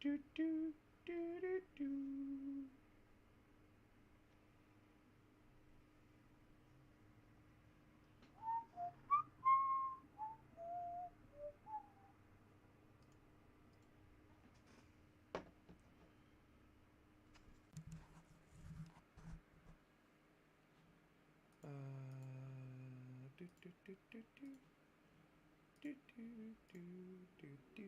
do do do do do. Do do do do do do do do do do.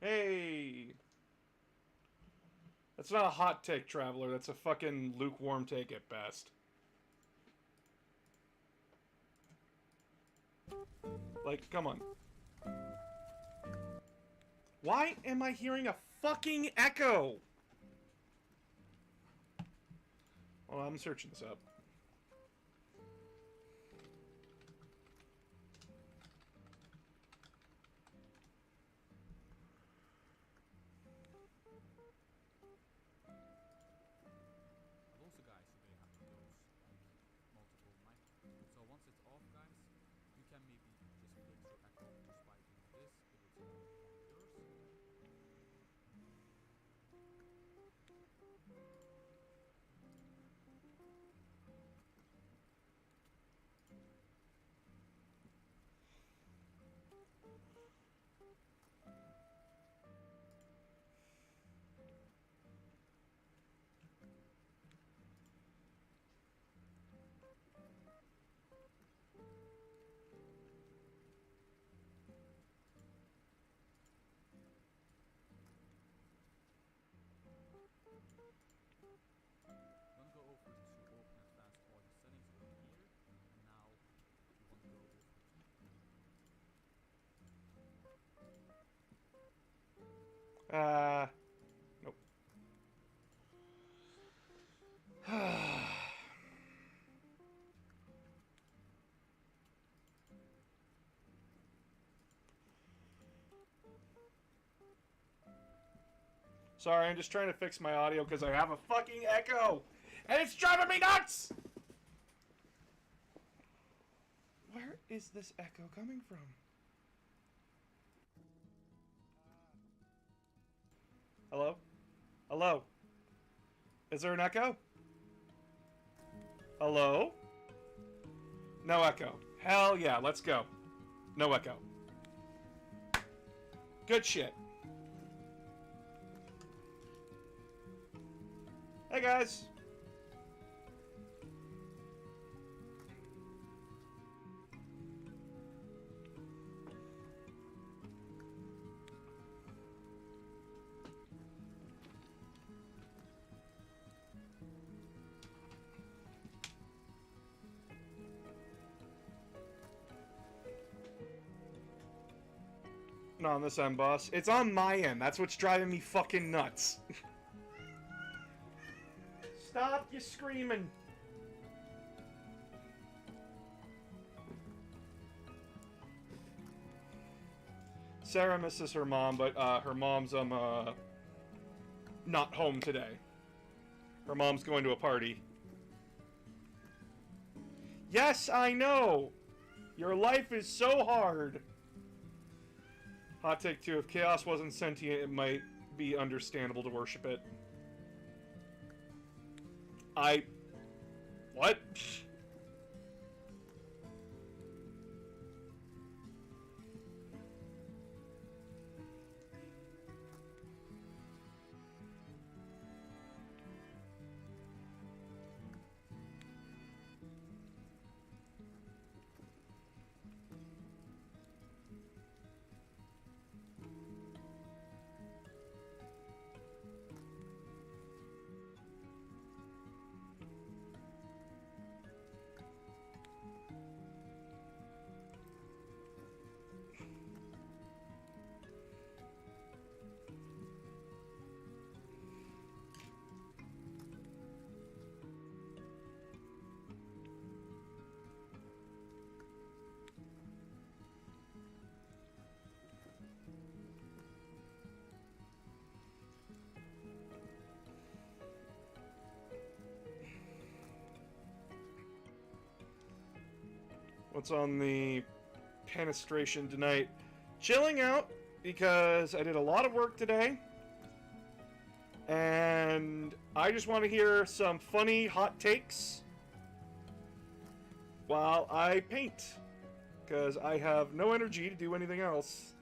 Hey, that's not a hot take, Traveler. That's a fucking lukewarm take at best. Like, come on. Why am I hearing a fucking echo? Well, I'm searching this up. But also guys, you may have those like multiple mic. So once it's off guys, you can maybe just fix your echo just by doing this if it's on yours. You want to go over to open advanced audio settings over here, and now you want to go over to Nope. Sorry, I'm just trying to fix my audio because I have a fucking echo! And it's driving me nuts! Where is this echo coming from? Hello? Hello? Is there an echo? Hello? No echo. Hell yeah, let's go. No echo. Good shit. Hey guys. not on this end, boss. It's on my end. That's what's driving me fucking nuts. Stop you screaming. Sarah misses her mom, but her mom's not home today. Her mom's going to a party. Yes, I know! Your life is so hard! Hot take 2, if Chaos wasn't sentient, it might be understandable to worship it. What? What's on the penetration tonight? Chilling out because I did a lot of work today. And I just want to hear some funny hot takes while I paint. Because I have no energy to do anything else.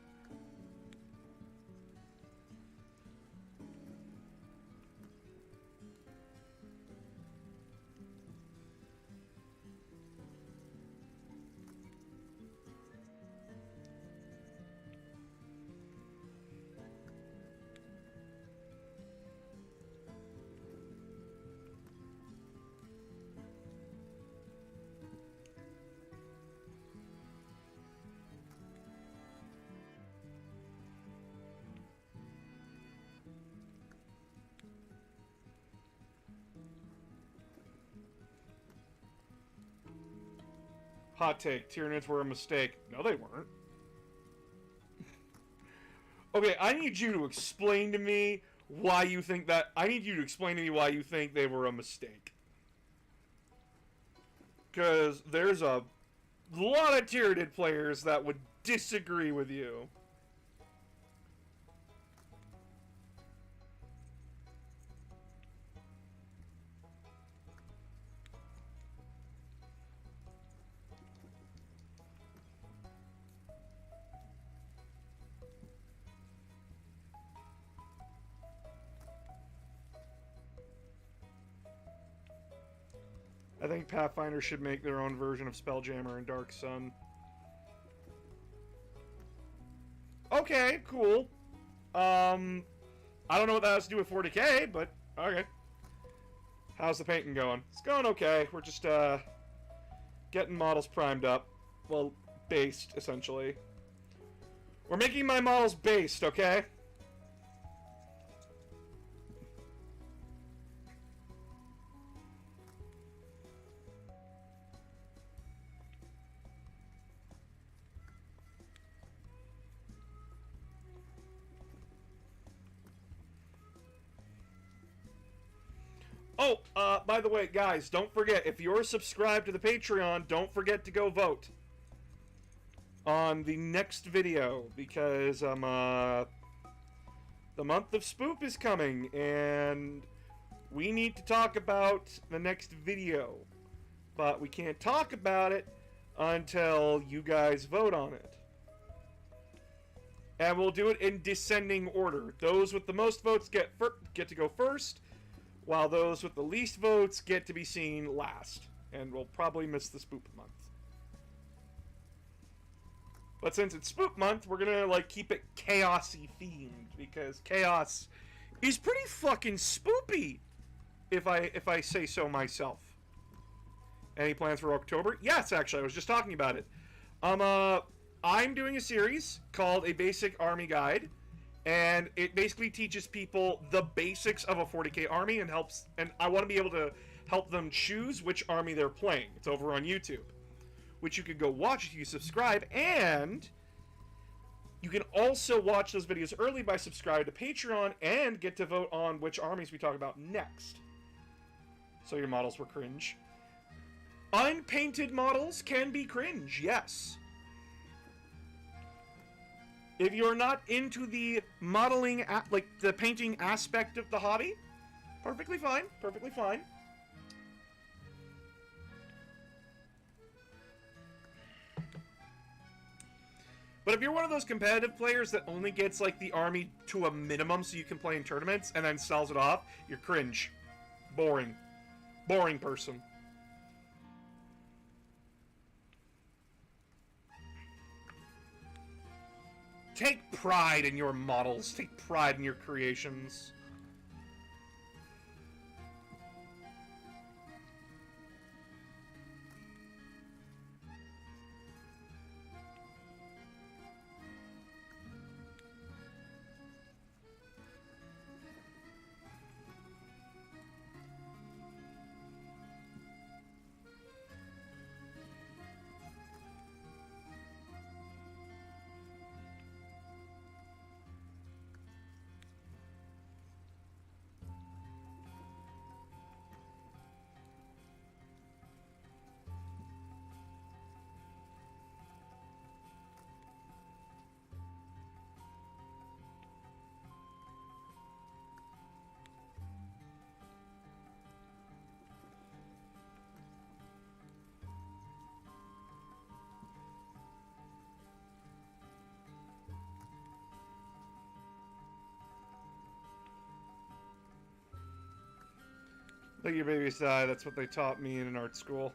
Hot take, Tyranids were a mistake. No, they weren't. Okay, I need you to explain to me why you think that... I need you to explain to me why you think they were a mistake. Because there's a lot of Tyranid players that would disagree with you. I think Pathfinder should make their own version of Spelljammer and Dark Sun. Okay, cool. I don't know what that has to do with 40k, but okay. How's the painting going? It's going okay. We're just, getting models primed up. Well, based, essentially. We're making my models based, okay? Oh, by the way, guys, don't forget, if you're subscribed to the Patreon, don't forget to go vote on the next video, because, the month of Spoop is coming, and we need to talk about the next video, but we can't talk about it until you guys vote on it. And we'll do it in descending order. Those with the most votes get to go first, while those with the least votes get to be seen last. And we'll probably miss the Spoop month. But since it's Spoop month, we're gonna, like, keep it chaosy themed, because chaos is pretty fucking spoopy, if I say so myself. Any plans for October? Yes, actually, I was just talking about it. I'm doing a series called A Basic Army Guide, and it basically teaches people the basics of a 40k army and helps. And I want to be able to help them choose which army they're playing. It's over on YouTube, which you can go watch if you subscribe, and you can also watch those videos early by subscribing to Patreon and get to vote on which armies we talk about next. So your models were cringe. Unpainted models can be cringe, yes. If you're not into the modeling, like the painting aspect of the hobby, perfectly fine, perfectly fine. But if you're one of those competitive players that only gets like the army to a minimum so you can play in tournaments and then sells it off, you're cringe. Boring. Boring person. Take pride in your models. Take pride in your creations. Let your babies die, that's what they taught me in an art school.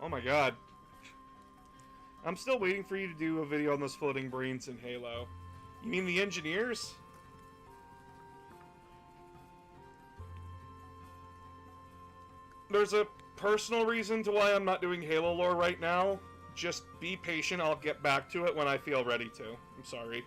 Oh my god. I'm still waiting for you to do a video on those floating brains in Halo. You mean the engineers? There's a personal reason to why I'm not doing Halo lore right now. Just be patient, I'll get back to it when I feel ready to. I'm sorry.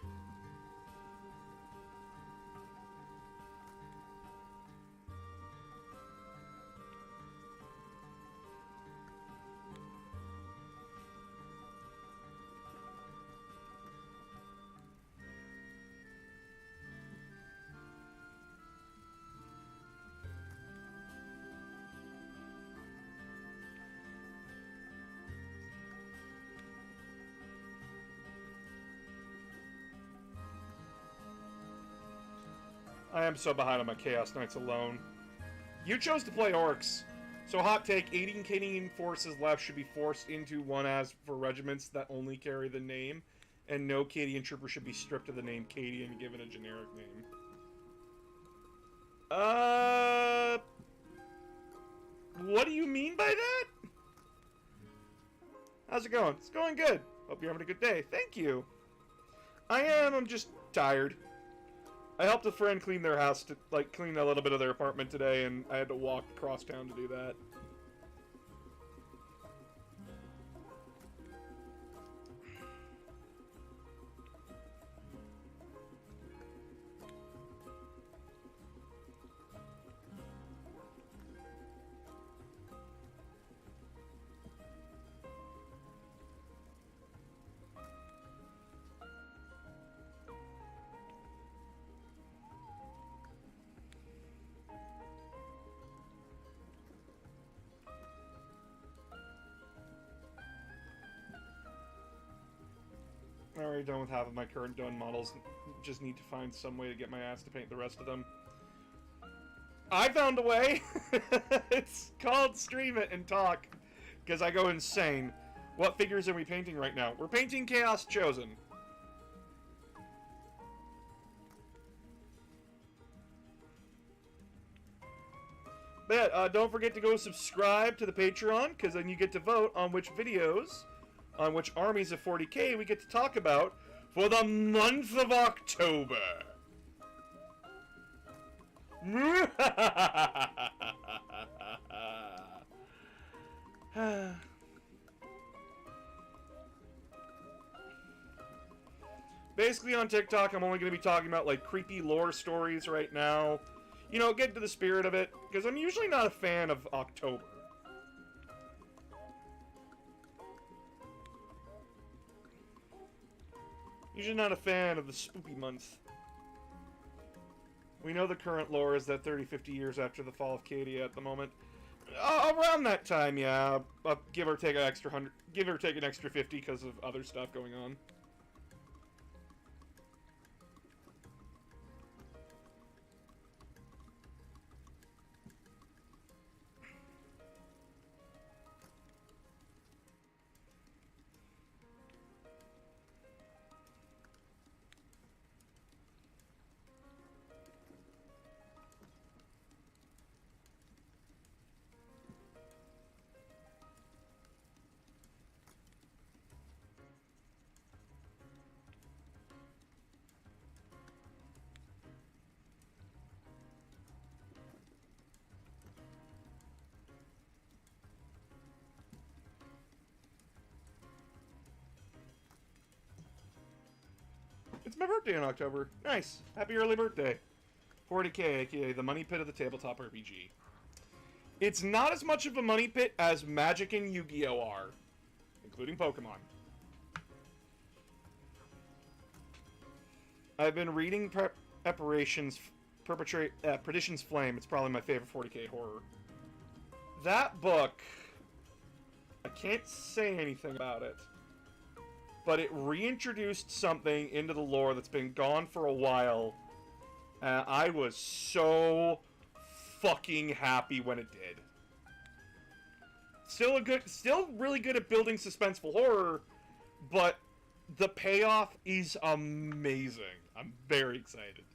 I am so behind on my Chaos Knights alone. You chose to play Orcs. So hot take, 18 Canadian forces left should be forced into one as for regiments that only carry the name, and no Cadian trooper should be stripped of the name Cadian and given a generic name. What do you mean by that? How's it going? It's going good. Hope you're having a good day. Thank you. I'm just tired. I helped a friend clean their house, to like clean a little bit of their apartment today, and I had to walk across town to do that. I'm already done with half of my current done models. Just need to find some way to get my ass to paint the rest of them. I found a way! It's called Stream It and Talk, because I go insane. What figures are we painting right now? We're painting Chaos Chosen. But yeah, don't forget to go subscribe to the Patreon, because then you get to vote on which videos, on which armies of 40k we get to talk about for the month of October. Basically on TikTok, I'm only going to be talking about, like, creepy lore stories right now. You know, get to the spirit of it, because I'm usually not a fan of October. Usually not a fan of the spooky month. We know the current lore is that 30, 50 years after the fall of Cadia at the moment. Around that time, yeah. Give or take an extra 100, give or take an extra 50 because of other stuff going on. It's my birthday in October. Nice. Happy early birthday. 40k, aka the money pit of the tabletop RPG. It's not as much of a money pit as Magic and Yu-Gi-Oh are, including Pokemon. I've been reading Perdition's Flame. It's probably my favorite 40k horror. That book, I can't say anything about it, but it reintroduced something into the lore that's been gone for a while, and I was so fucking happy when it did. Still really good at building suspenseful horror, but the payoff is amazing. I'm very excited.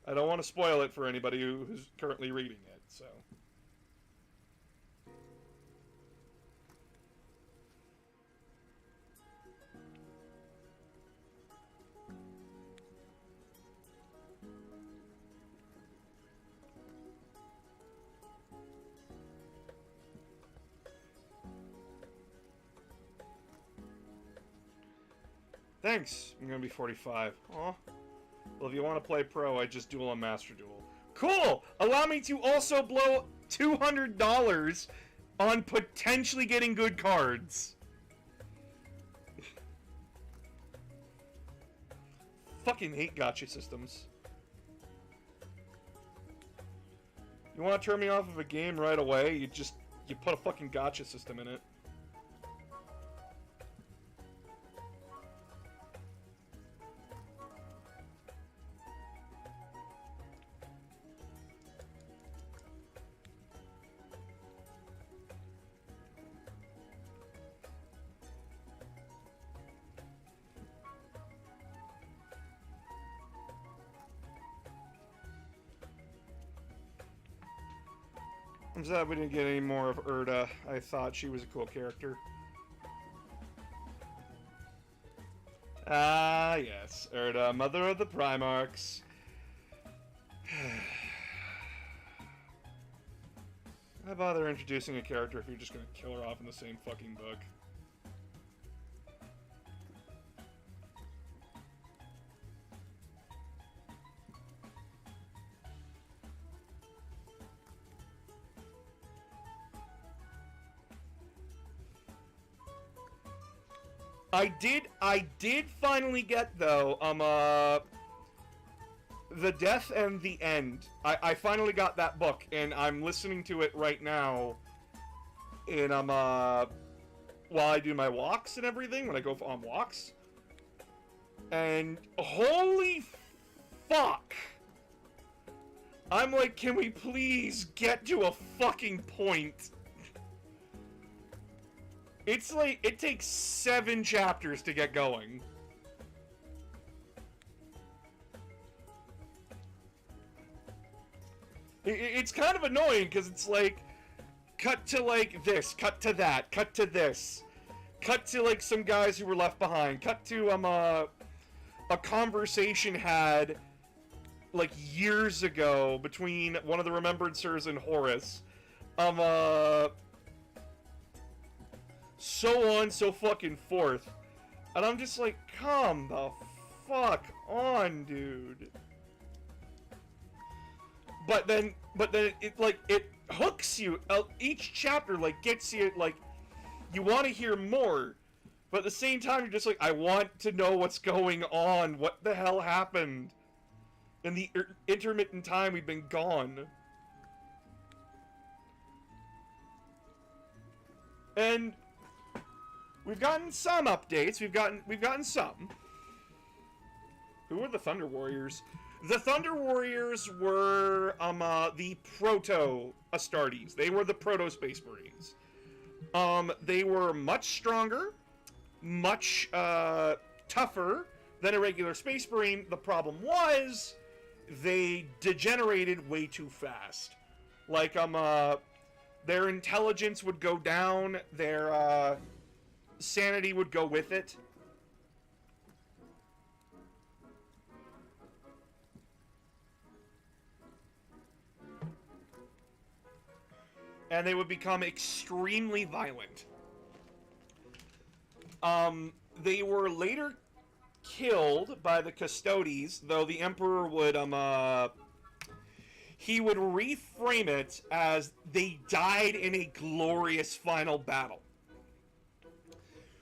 I don't want to spoil it for anybody who's currently reading it, so. Thanks. I'm gonna be 45. Aw. Well, if you want to play pro, I just duel on Master Duel. Cool! Allow me to also blow $200 on potentially getting good cards. Fucking hate gacha systems. You want to turn me off of a game right away? You put a fucking gacha system in it. I'm sad we didn't get any more of Erda. I thought she was a cool character. Ah, yes. Erda, mother of the Primarchs. Why bother introducing a character if you're just gonna kill her off in the same fucking book? I did finally get, though, The Death and the End. I finally got that book, and I'm listening to it right now, and while I do my walks and everything, when I go on walks. And holy fuck! I'm like, can we please get to a fucking point? It's like, it takes 7 chapters to get going. It's kind of annoying, because it's like, cut to like this, cut to that, cut to this. Cut to like some guys who were left behind. Cut to, a conversation had, like, years ago between one of the Remembrancers and Horus. So on, so fucking forth. And I'm just like, come the fuck on, dude. But then it, like, it hooks you. Each chapter, like, gets you, like, you want to hear more. But at the same time, you're just like, I want to know what's going on. What the hell happened in the intermittent time we've been gone? And we've gotten some updates. We've gotten some. Who are the Thunder Warriors? The Thunder Warriors were the Proto Astartes. They were the Proto Space Marines. They were much stronger, much tougher than a regular Space Marine. The problem was they degenerated way too fast. Like their intelligence would go down, their sanity would go with it. And they would become extremely violent. They were later killed by the Custodes, though the Emperor would, he would reframe it as they died in a glorious final battle.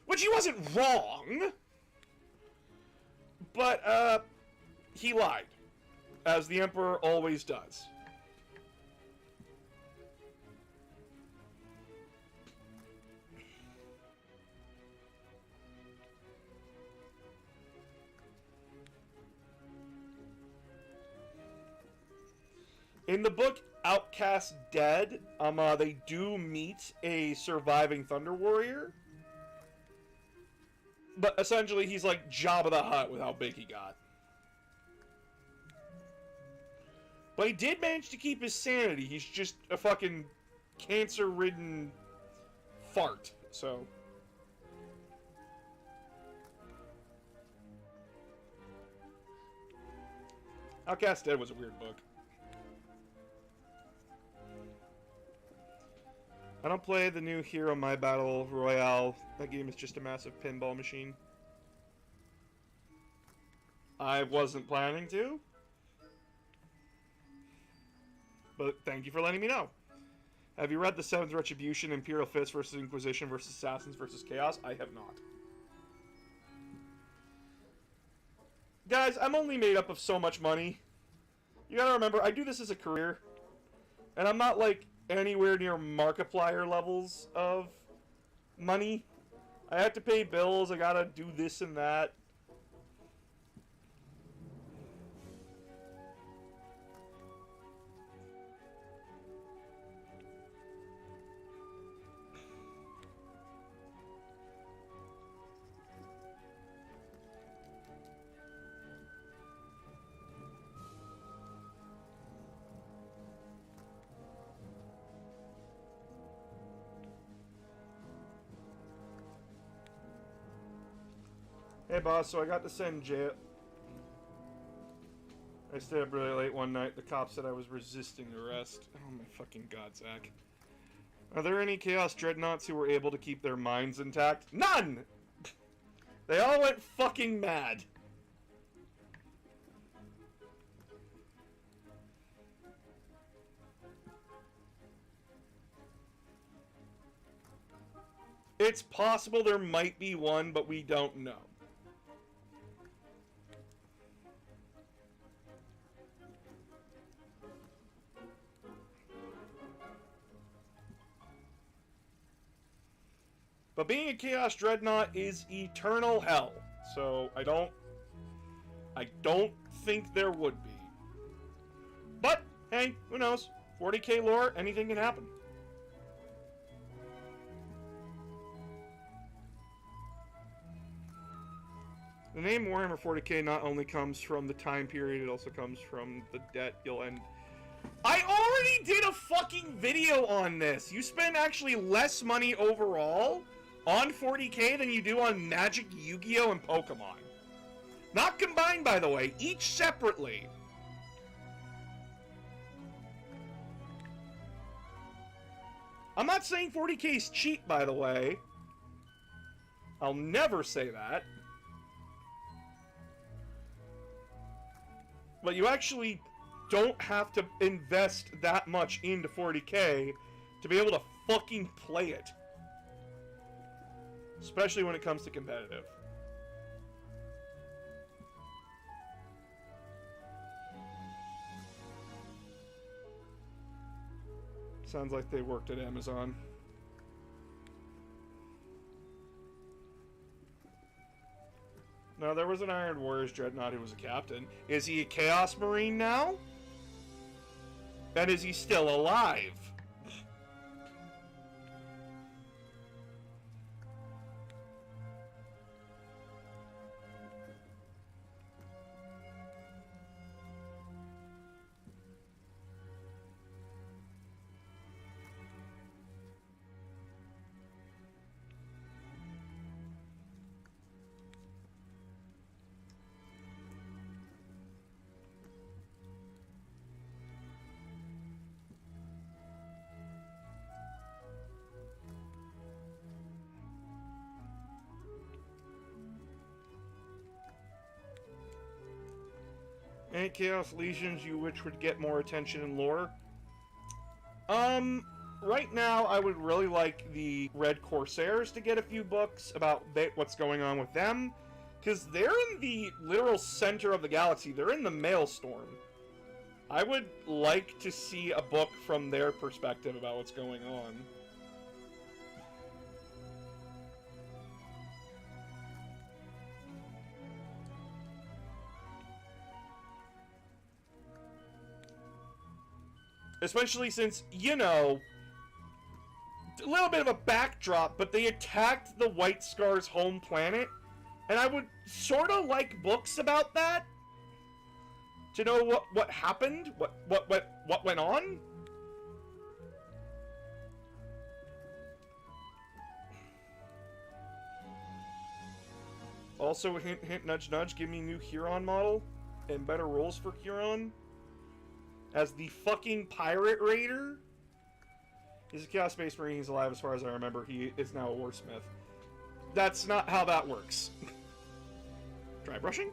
Which he wasn't wrong, but, he lied, as the Emperor always does. In the book Outcast Dead, they do meet a surviving Thunder Warrior. But essentially, he's like Jabba the Hutt with how big he got. But he did manage to keep his sanity. He's just a fucking cancer-ridden fart, so... Outcast Dead was a weird book. I don't play the new Hero My Battle Royale. That game is just a massive pinball machine. I wasn't planning to. But thank you for letting me know. Have you read The Seventh Retribution, Imperial Fist versus Inquisition versus Assassins versus Chaos? I have not. Guys, I'm only made up of so much money. You gotta remember, I do this as a career. And I'm not like anywhere near Markiplier levels of money. I have to pay bills, I gotta do this and that. Hey boss, so I got to send jail. I stayed up really late one night. The cops said I was resisting arrest. Oh my fucking god, Zach. Are there any Chaos Dreadnoughts who were able to keep their minds intact? None! They all went fucking mad. It's possible there might be one, but we don't know. But being a Chaos Dreadnought is eternal hell, so I don't think there would be. But, hey, who knows? 40k lore, anything can happen. The name Warhammer 40k not only comes from the time period, it also comes from the debt you'll end. I already did a fucking video on this! You spend actually less money overall on 40k than you do on Magic, Yu-Gi-Oh, and Pokemon. Not combined, by the way, each separately. I'm not saying 40k is cheap, by the way. I'll never say that. But you actually don't have to invest that much into 40k to be able to fucking play it. Especially when it comes to competitive. Sounds like they worked at Amazon. No, there was an Iron Warriors Dreadnought who was a captain. Is he a Chaos Marine now? And is he still alive? Any Chaos Legions you which would get more attention in lore? Right now I would really like the Red Corsairs to get a few books about what's going on with them. Because they're in the literal center of the galaxy. They're in the Maelstrom. I would like to see a book from their perspective about what's going on. Especially since, you know, a little bit of a backdrop, but they attacked the White Scar's home planet, and I would sort of like books about that to know what happened, what went on. Also, hint, hint, nudge, nudge, give me new Huron model and better rules for Huron. As the fucking pirate raider? He's a Chaos Space Marine, he's alive as far as I remember. He is now a warsmith. That's not how that works. Dry brushing?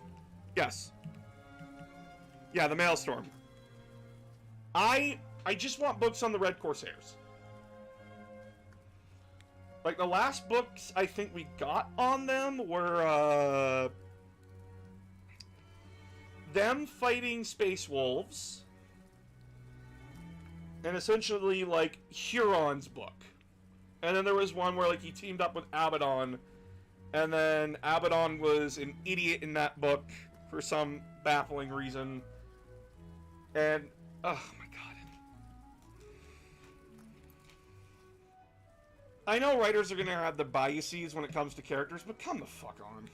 Yes. Yeah, the Maelstrom. I just want books on the Red Corsairs. Like, the last books I think we got on them were, them fighting Space Wolves. And essentially, like, Huron's book. And then there was one where, like, he teamed up with Abaddon. And then Abaddon was an idiot in that book for some baffling reason. And, oh my god. I know writers are going to have the biases when it comes to characters, but come the fuck on.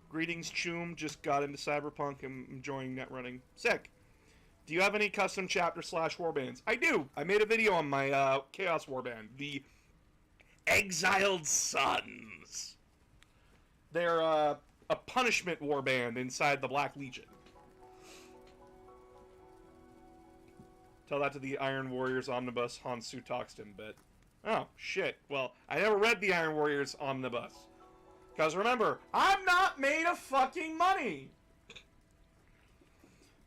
Greetings, Choom. Just got into Cyberpunk and enjoying netrunning. Sick. Do you have any custom chapter / warbands? I do. I made a video on my Chaos Warband, the Exiled Sons. They're a punishment warband inside the Black Legion. Tell that to the Iron Warriors Omnibus Hansu Toxton bit. Oh, shit. Well, I never read the Iron Warriors Omnibus. Because remember, I'm not made of fucking money!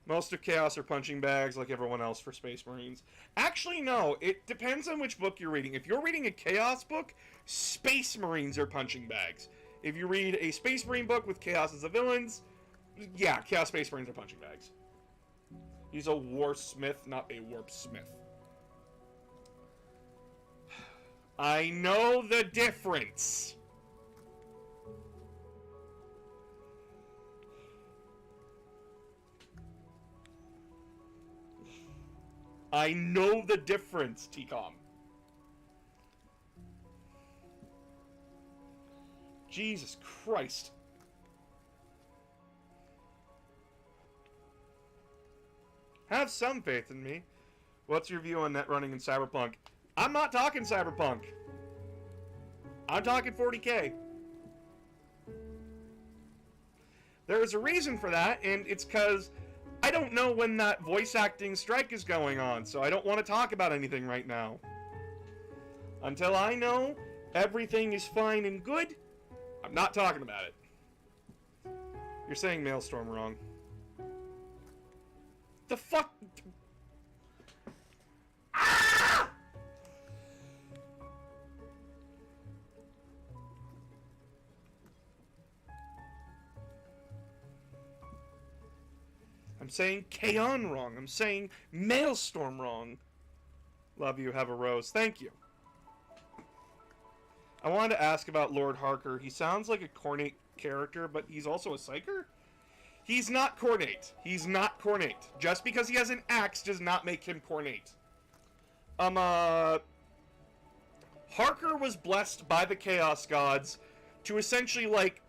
Most of Chaos are punching bags like everyone else for Space Marines. Actually, no. It depends on which book you're reading. If you're reading a Chaos book, Space Marines are punching bags. If you read a Space Marine book with Chaos as the villains, yeah, Chaos Space Marines are punching bags. He's a Warsmith, not a Warpsmith. I know the difference. I know the difference, TCOM. Jesus Christ. Have some faith in me. What's your view on netrunning in Cyberpunk? I'm not talking Cyberpunk. I'm talking 40k. There is a reason for that, and it's because I don't know when that voice acting strike is going on, so I don't want to talk about anything right now. Until I know everything is fine and good, I'm not talking about it. You're saying Maelstrom wrong. The fuck? Ah! I'm saying Kaon wrong. I'm saying Maelstrom wrong. Love you, have a rose. Thank you. I wanted to ask about Lord Harker. He sounds like a Cornate character, but he's also a Psyker? He's not Cornate. He's not Cornate. Just because he has an axe does not make him Cornate. Harker was blessed by the Chaos Gods to essentially, like,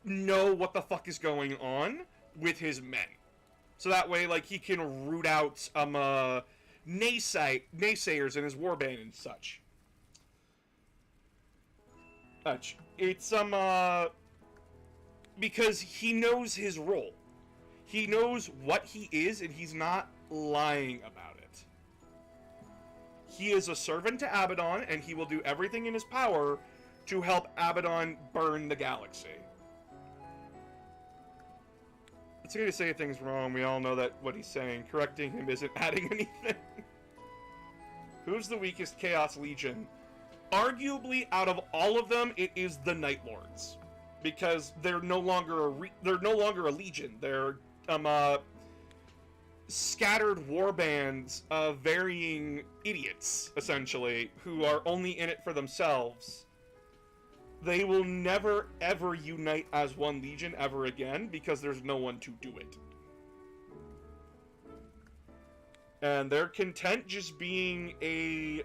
know what the fuck is going on with his men. So that way, like, he can root out, naysayers in his warband and such. It's, because he knows his role. He knows what he is, and he's not lying about it. He is a servant to Abaddon, and he will do everything in his power to help Abaddon burn the galaxy. It's okay to say things wrong. We all know that what he's saying. Correcting him isn't adding anything. Who's the weakest Chaos Legion? Arguably, out of all of them, it is the Night Lords, because they're no longer a legion. They're scattered warbands of varying idiots, essentially, who are only in it for themselves. They will never ever unite as one legion ever again because there's no one to do it. And they're content just being a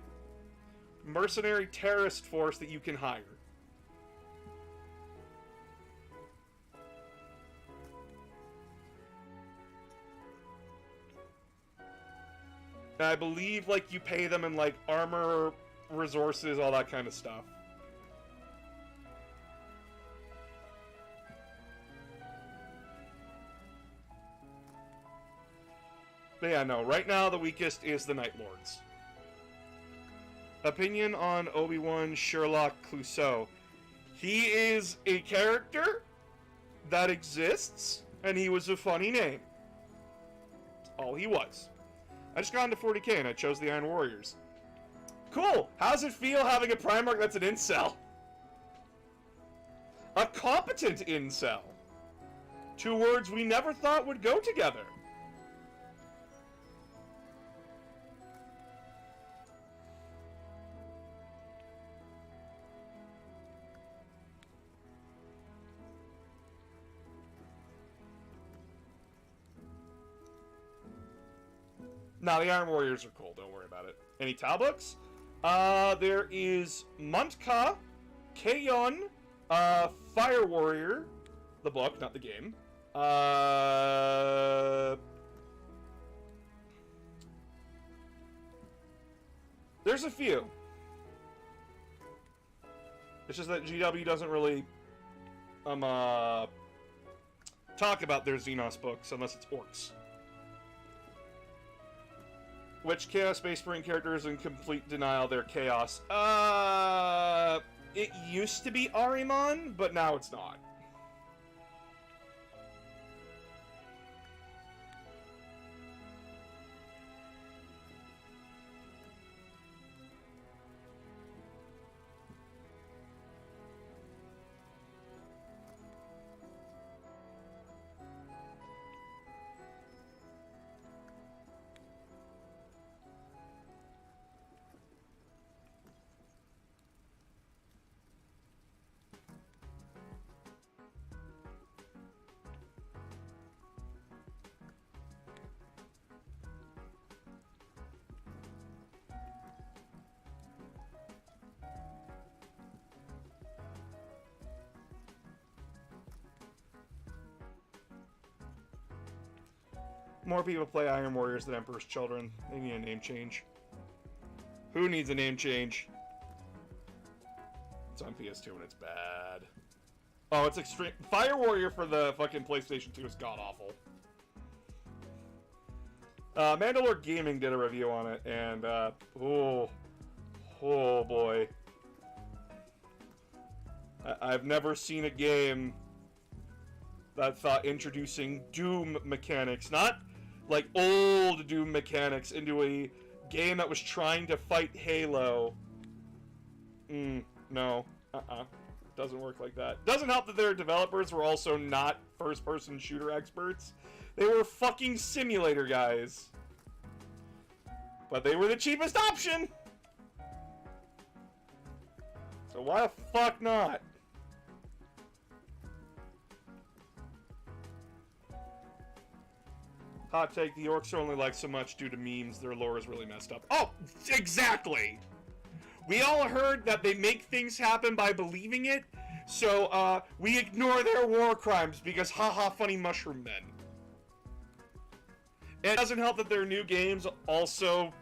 mercenary terrorist force that you can hire. And I believe, like, you pay them in, like, armor, resources, all that kind of stuff. But yeah, no, right now the weakest is the Night Lords. Opinion on Obi-Wan Sherlock Clouseau. He is a character that exists, and he was a funny name. That's all he was. I just got into 40k and I chose the Iron Warriors. Cool! How's it feel having a Primarch that's an incel? A competent incel. Two words we never thought would go together. No, the Iron Warriors are cool. Don't worry about it. Any Tau books? There is Muntka, Kaon, Fire Warrior, the book, not the game. There's a few. It's just that GW doesn't really, talk about their Xenos books unless it's orcs. Which Chaos Space Marine character is in complete denial they're Chaos? It used to be Ahriman, but now it's not. More people play Iron Warriors than Emperor's Children. They need a name change. Who needs a name change? It's on PS2 and it's bad. Oh, it's extreme. Fire Warrior for the fucking PlayStation 2 is god-awful. Mandalore Gaming did a review on it, and, oh boy. I've never seen a game that thought introducing Doom mechanics, not like old Doom mechanics, into a game that was trying to fight Halo. No. Doesn't work like that. Doesn't help that their developers were also not first-person shooter experts. They were fucking simulator guys. But they were the cheapest option! So why the fuck not? Hot take, the orcs are only liked so much due to memes. Their lore is really messed up. Oh, exactly! We all heard that they make things happen by believing it, so, we ignore their war crimes because haha funny mushroom men. It doesn't help that their new games also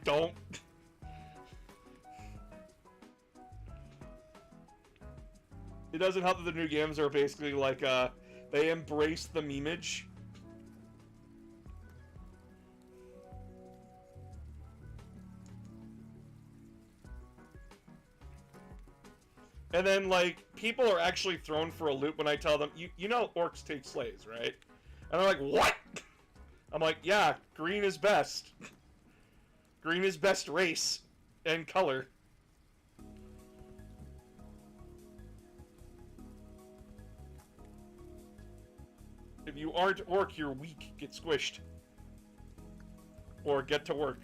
don't. It doesn't help that the new games are basically like, they embrace the memeage. And then, like, people are actually thrown for a loop when I tell them, you know orcs take slaves, right? And they're like, what? I'm like, yeah, green is best. Green is best race and color. If you aren't orc, you're weak. Get squished. Or get to work.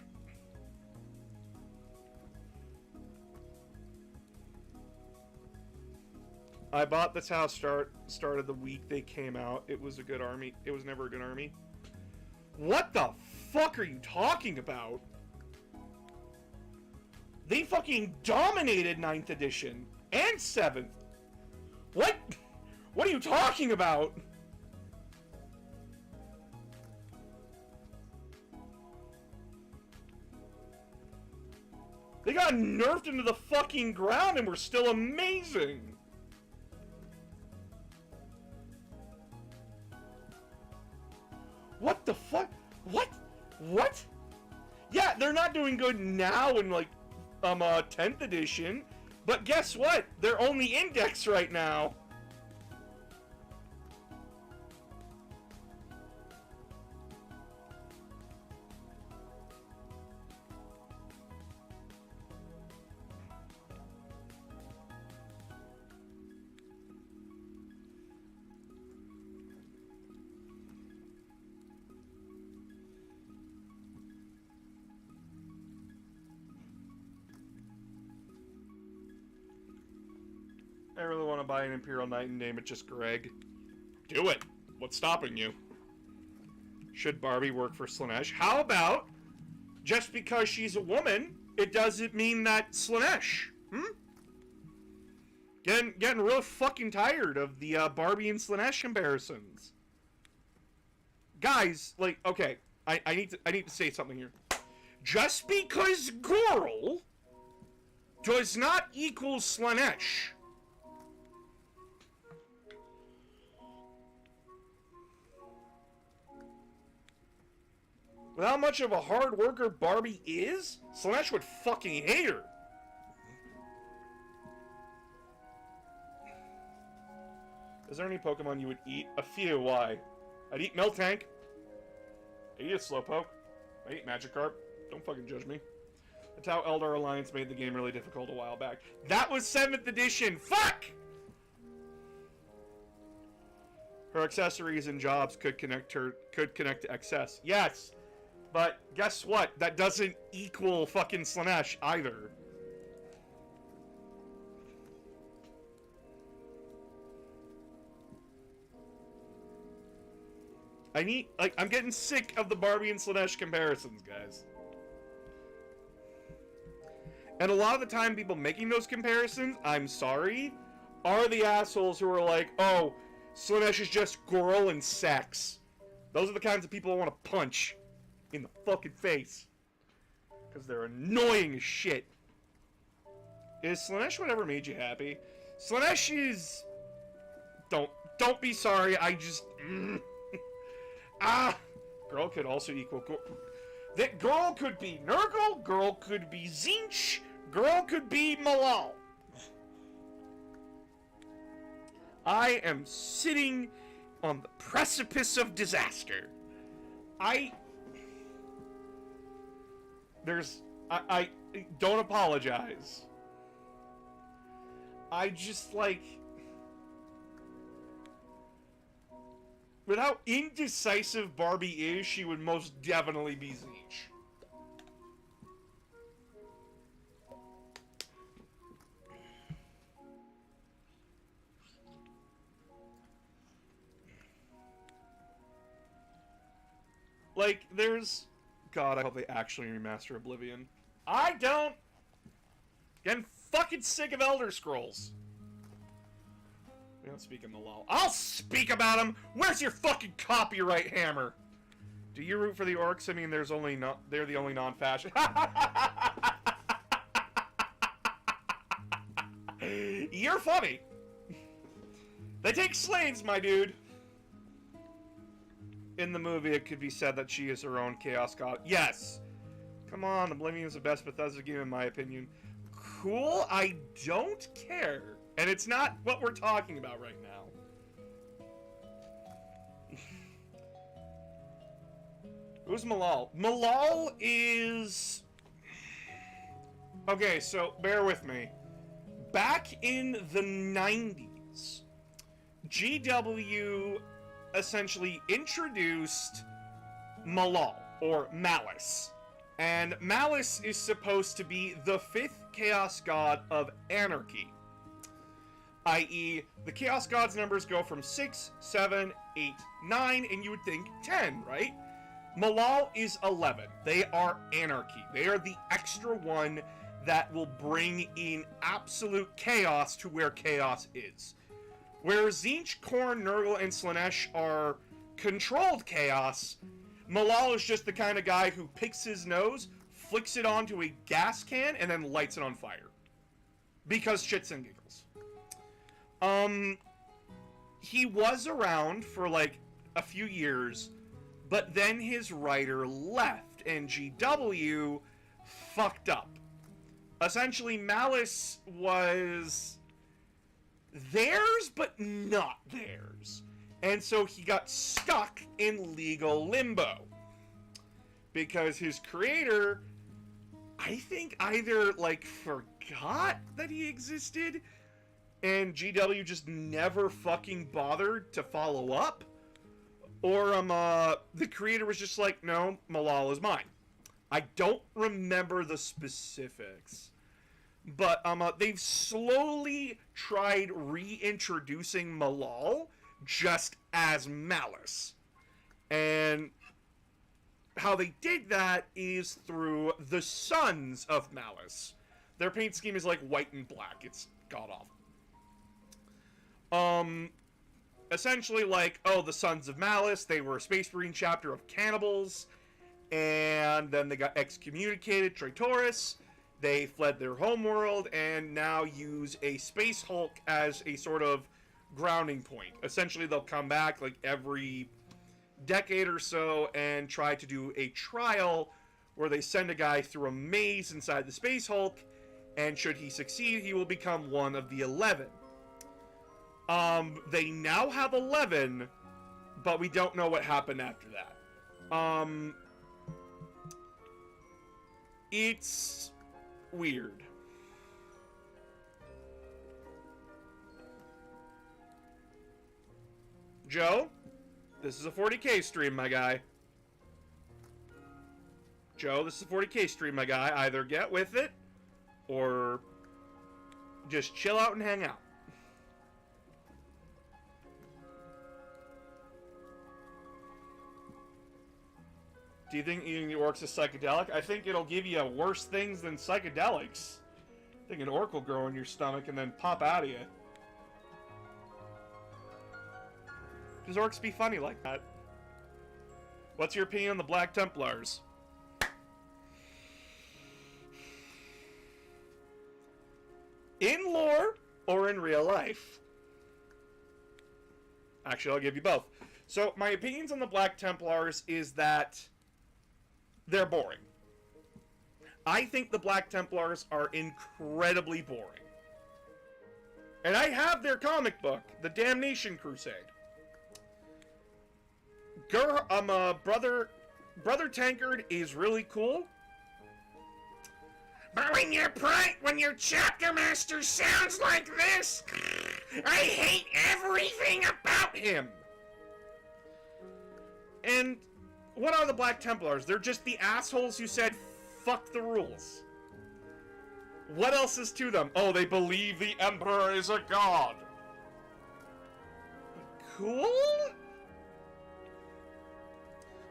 I bought this house started the week they came out. It was a good army. It was never a good army. What the fuck are you talking about? They fucking dominated 9th edition and 7th. What? What are you talking about? They got nerfed into the fucking ground and were still amazing. What the fuck? What? What? Yeah, they're not doing good now in, like, 10th edition, but guess what? They're only index right now. I really want to buy an Imperial Knight and name it just Greg. Do it! What's stopping you? Should Barbie work for Slaanesh? How about, just because she's a woman, it doesn't mean that Slaanesh? Getting real fucking tired of the Barbie and Slaanesh comparisons. Guys, like, okay, I need to say something here. Just because Gorl does not equal Slaanesh. With how much of a hard worker Barbie is, Slaanesh would fucking hate her. Is there any Pokemon you would eat? A few, why? I'd eat Miltank. I'd eat a Slowpoke. I'd eat Magikarp. Don't fucking judge me. That's how Eldar Alliance made the game really difficult a while back. That was 7th edition! Fuck! Her accessories and jobs could connect to XS. Yes! But guess what? That doesn't equal fucking Slaanesh either. I'm getting sick of the Barbie and Slaanesh comparisons, guys. And a lot of the time, people making those comparisons, I'm sorry, are the assholes who are like, oh, Slaanesh is just girl and sex. Those are the kinds of people I want to punch in the fucking face. Because they're annoying as shit. Is Slaanesh whatever made you happy? Slaanesh is... Don't be sorry, I just... Girl could also equal... That girl could be Nurgle, girl could be Tzeentch, girl could be Malal. I am sitting on the precipice of disaster. I don't apologize. I just, like, with how indecisive Barbie is, she would most definitely be Tzeentch. Like, there's... God, I hope they actually remaster Oblivion. I don't... Getting fucking sick of Elder Scrolls. We don't speak of Malal. I'll speak about him! Where's your fucking copyright hammer? Do you root for the orcs? I mean, they're the only non-fascist. You're funny. They take slaves, my dude. In the movie, it could be said that she is her own Chaos God. Yes! Come on, Oblivion is the best Bethesda game in my opinion. Cool, I don't care. And it's not what we're talking about right now. Who's Malal? Malal is... Okay, so bear with me. Back in the 90s, GW essentially introduced Malal, or Malice. And Malice is supposed to be the 5th Chaos God of Anarchy. I.e., the Chaos God's numbers go from 6, 7, 8, 9, and you would think 10, right? Malal is 11. They are Anarchy. They are the extra one that will bring in absolute chaos to where chaos is. Where Tzeentch, Khorne, Nurgle, and Slaanesh are controlled chaos, Malal is just the kind of guy who picks his nose, flicks it onto a gas can, and then lights it on fire. Because shits and giggles. He was around for, like, a few years, but then his writer left, and GW fucked up. Essentially, Malice was theirs, but not theirs. And so he got stuck in legal limbo. Because his creator, I think, either, like, forgot that he existed, and GW just never fucking bothered to follow up, or, the creator was just like, no, Malal is mine. I don't remember the specifics. But, they've slowly tried reintroducing Malal just as Malice. And how they did that is through the Sons of Malice. Their paint scheme is like white and black. It's god-awful. Essentially like, oh, the Sons of Malice, they were a Space Marine chapter of cannibals, and then they got excommunicated, Traitoris. They fled their homeworld and now use a Space Hulk as a sort of grounding point. Essentially, they'll come back like every decade or so and try to do a trial where they send a guy through a maze inside the Space Hulk, and should he succeed, he will become one of the 11. They now have 11, but we don't know what happened after that. It's weird. Joe, this is a 40k stream, my guy. Joe, this is a 40k stream, my guy. Either get with it, or just chill out and hang out. Do you think eating the orcs is psychedelic? I think it'll give you worse things than psychedelics. I think an orc will grow in your stomach and then pop out of you. Does orcs be funny like that? What's your opinion on the Black Templars? In lore or in real life? Actually, I'll give you both. So, my opinions on the Black Templars is that they're boring. I think the Black Templars are incredibly boring. And I have their comic book, The Damnation Crusade. Brother Tankard is really cool. But when your chapter master sounds like this, I hate everything about him. And what are the Black Templars? They're just the assholes who said, fuck the rules. What else is to them? Oh, they believe the Emperor is a god. Cool?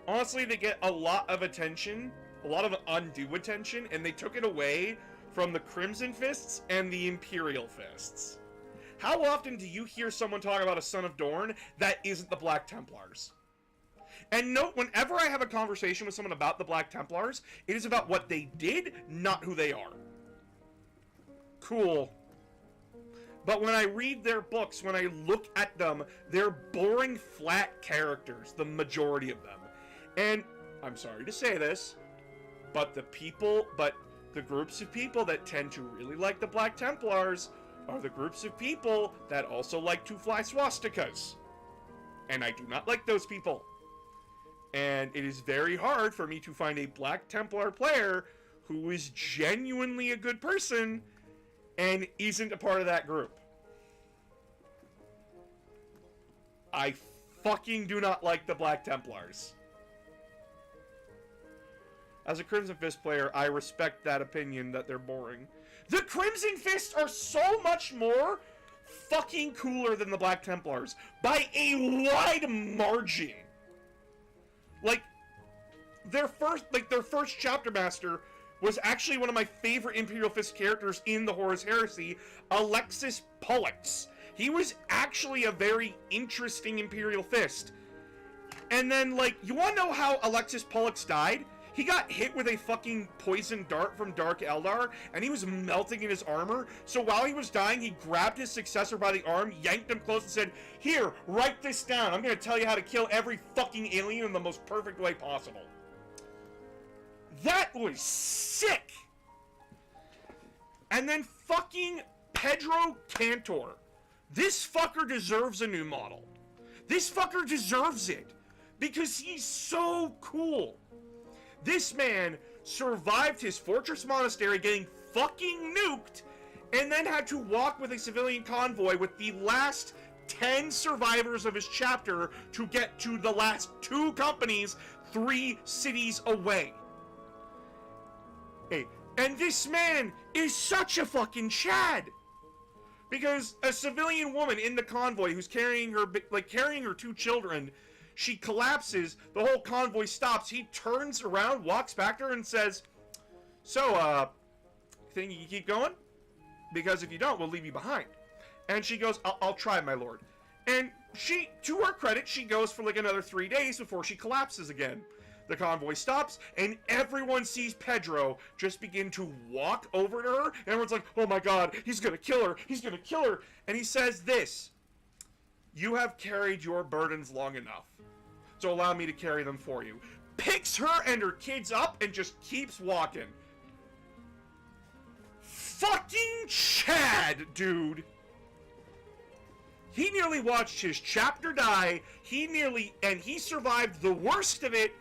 Honestly, they get a lot of attention, a lot of undue attention, and they took it away from the Crimson Fists and the Imperial Fists. How often do you hear someone talk about a Son of Dorn that isn't the Black Templars? And note, whenever I have a conversation with someone about the Black Templars, it is about what they did, not who they are. Cool. But when I read their books, when I look at them, they're boring, flat characters, the majority of them. And I'm sorry to say this, but the groups of people that tend to really like the Black Templars are the groups of people that also like to fly swastikas. And I do not like those people. And it is very hard for me to find a Black Templar player who is genuinely a good person and isn't a part of that group. I fucking do not like the Black Templars. As a Crimson Fist player, I respect that opinion that they're boring. The Crimson Fists are so much more fucking cooler than the Black Templars by a wide margin. Like, their first chapter master was actually one of my favorite Imperial Fist characters in the Horus Heresy, Alexis Pollux. He was actually a very interesting Imperial Fist. And then, like, you wanna know how Alexis Pollux died? He got hit with a fucking poison dart from Dark Eldar, and he was melting in his armor. So while he was dying, he grabbed his successor by the arm, yanked him close, and said, "Here, write this down. I'm gonna tell you how to kill every fucking alien in the most perfect way possible." That was sick! And then fucking Pedro Cantor. This fucker deserves a new model. This fucker deserves it. Because he's so cool. This man survived his fortress monastery getting fucking nuked, and then had to walk with a civilian convoy with the last 10 survivors of his chapter to get to the last 2 companies 3 cities away. Hey, and this man is such a fucking Chad! Because a civilian woman in the convoy who's carrying her 2 children, she collapses, the whole convoy stops, he turns around, walks back to her and says, "So, think you can keep going? Because if you don't, we'll leave you behind." And she goes, I'll try, my lord." And she, to her credit, she goes for like another 3 days before she collapses again. The convoy stops, and everyone sees Pedro just begin to walk over to her, and everyone's like, "Oh my god, he's gonna kill her, he's gonna kill her." And he says this, "You have carried your burdens long enough, so allow me to carry them for you." Picks her and her kids up and just keeps walking. Fucking Chad, dude! He nearly watched his chapter die, he survived the worst of it,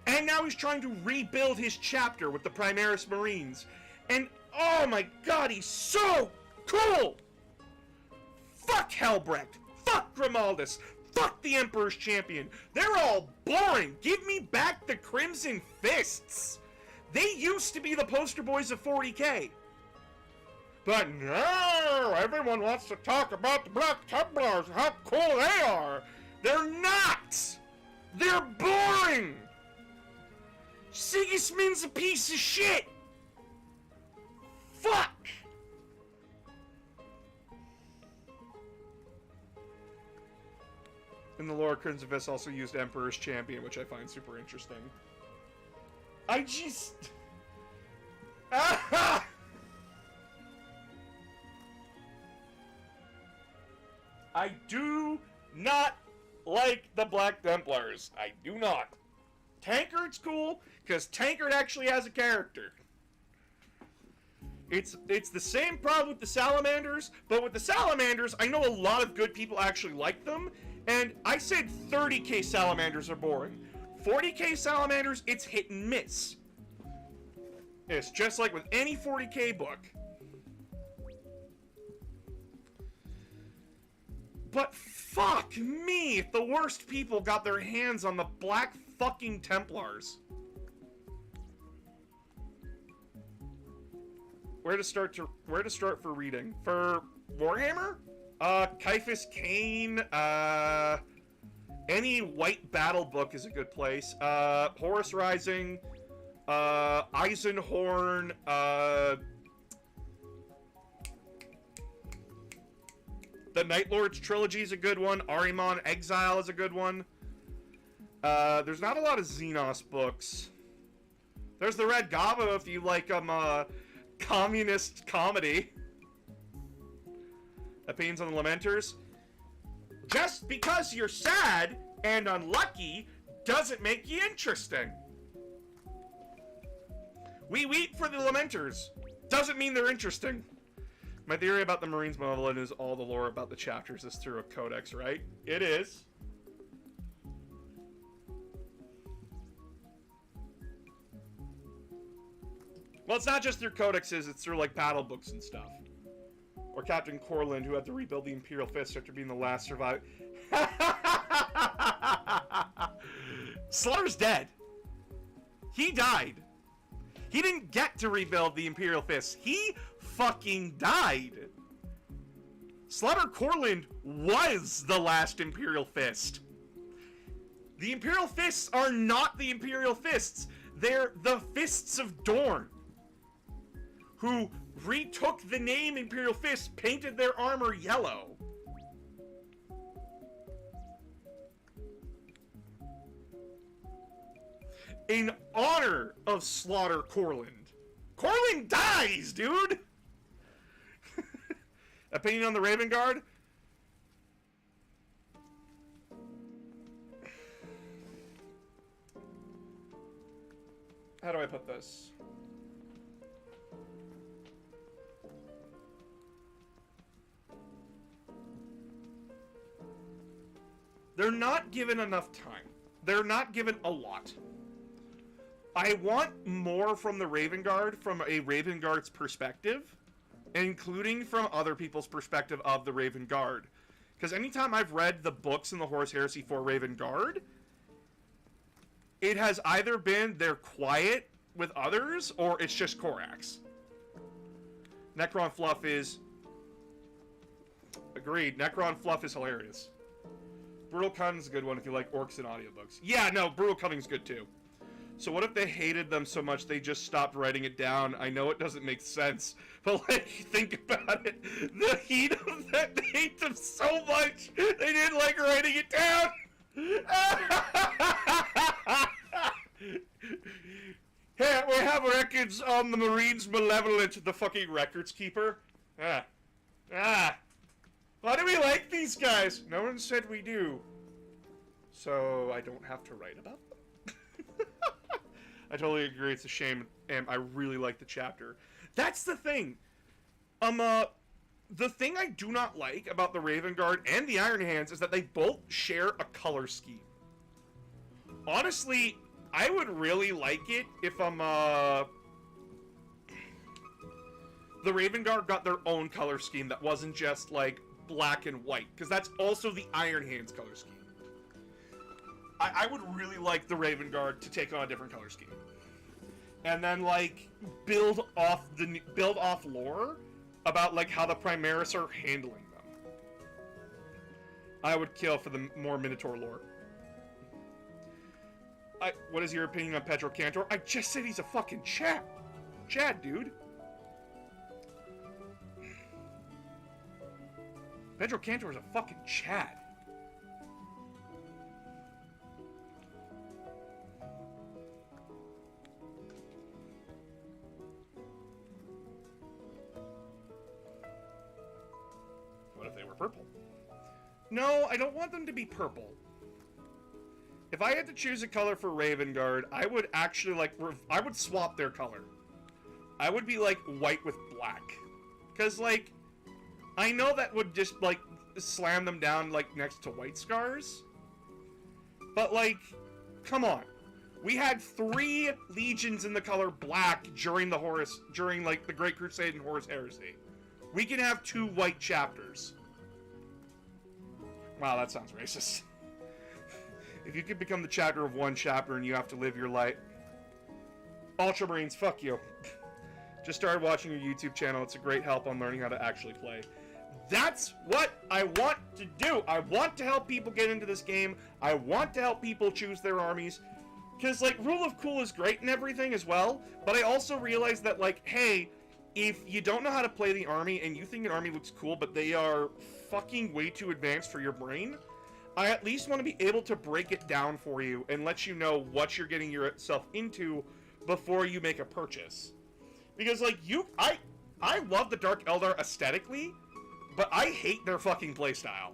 and now he's trying to rebuild his chapter with the Primaris Marines. And, oh my god, he's so cool! Fuck Helbrecht! Fuck Grimaldus! Fuck the Emperor's Champion! They're all boring! Give me back the Crimson Fists! They used to be the poster boys of 40k. But now, everyone wants to talk about the Black Templars and how cool they are! They're not! They're boring! Sigismund's a piece of shit! Fuck! And the Lord Crimson Fist also used Emperor's Champion, which I find super interesting. I just... Ah! I do not like the Black Templars. I do not. Tankard's cool, because Tankard actually has a character. It's the same problem with the Salamanders, but with the Salamanders, I know a lot of good people actually like them, and I said 30k Salamanders are boring. 40k Salamanders, it's hit and miss. It's just like with any 40k book. But fuck me if the worst people got their hands on the Black fucking Templars. Where to start for reading? For Warhammer? Kaifus Kane, any White Battle book is a good place. Horus Rising, Eisenhorn, the Night Lords trilogy is a good one. Ahriman Exile is a good one. There's not a lot of Xenos books. There's the Red Gobbo if you like communist comedy. Opinions on the Lamenters. Just because you're sad and unlucky doesn't make you interesting. We weep for the Lamenters. Doesn't mean they're interesting. My theory about the Marines Malevolent is all the lore about the chapters is through a codex, right? It is. Well, it's not just through codexes, it's through, like, battle books and stuff. Or Captain Corlund, who had to rebuild the Imperial Fist after being the last survivor. Slaughter's dead. He died. He didn't get to rebuild the Imperial Fist. He fucking died. Slaughter Corlund was the last Imperial Fist. The Imperial Fists are not the Imperial Fists. They're the Fists of Dorn, who retook the name Imperial Fist, painted their armor yellow. In honor of Slaughter Corlund. Corlund dies, dude! Opinion on the Raven Guard? How do I put this? They're not given enough time. They're not given a lot. I want more from the Raven Guard from a Raven Guard's perspective, including from other people's perspective of the Raven Guard. Because anytime I've read the books in the Horus Heresy for Raven Guard, it has either been they're quiet with others, or it's just Corax. Necron Fluff is... Agreed. Necron Fluff is hilarious. Brutal Cunning's a good one if you like orcs and audiobooks. Yeah, no, Brutal Cunning's good too. So what if they hated them so much they just stopped writing it down? I know it doesn't make sense, but like, think about it. The heat of that, they hate them so much, they didn't like writing it down! Hey, we have records on the Marines Malevolent, the fucking records keeper. Why do we like these guys? No one said we do. So I don't have to write about them. I totally agree, it's a shame, and I really like the chapter. That's the thing. The thing I do not like about the Raven Guard and the Iron Hands is that they both share a color scheme. Honestly, I would really like it if the Raven Guard got their own color scheme that wasn't just like black and white, because that's also the Iron Hands color scheme. I would really like the Raven Guard to take on a different color scheme, and then like build off lore about like how the Primaris are handling them. I would kill for the more Minotaur lore. What is your opinion on Pedro Cantor? I just said he's a fucking Chad, dude. Pedro Cantor is a fucking Chad. What if they were purple? No, I don't want them to be purple. If I had to choose a color for Raven Guard, I would actually, like, I would swap their color. I would be, like, white with black. Because, like, I know that would just, like, slam them down, like, next to White Scars. But, like, come on. We had 3 legions in the color black during the like, the Great Crusade and Horus Heresy. We can have 2 white chapters. Wow, that sounds racist. If you could become the chapter of 1 chapter and you have to live your life... Ultramarines, fuck you. Just started watching your YouTube channel. It's a great help on learning how to actually play. That's what I want to do. I want to help people get into this game. I want to help people choose their armies. Because, like, Rule of Cool is great and everything as well. But I also realize that, like, hey, if you don't know how to play the army and you think an army looks cool, but they are fucking way too advanced for your brain... I at least want to be able to break it down for you and let you know what you're getting yourself into before you make a purchase. Because, like, I love the Dark Eldar aesthetically, but I hate their fucking playstyle.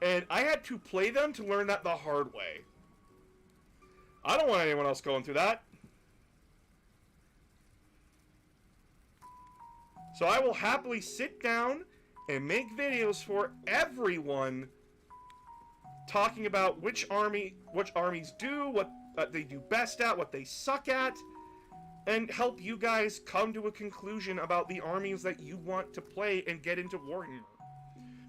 And I had to play them to learn that the hard way. I don't want anyone else going through that. So I will happily sit down and make videos for everyone talking about which armies do, what they do best at, what they suck at, and help you guys come to a conclusion about the armies that you want to play and get into Warhammer.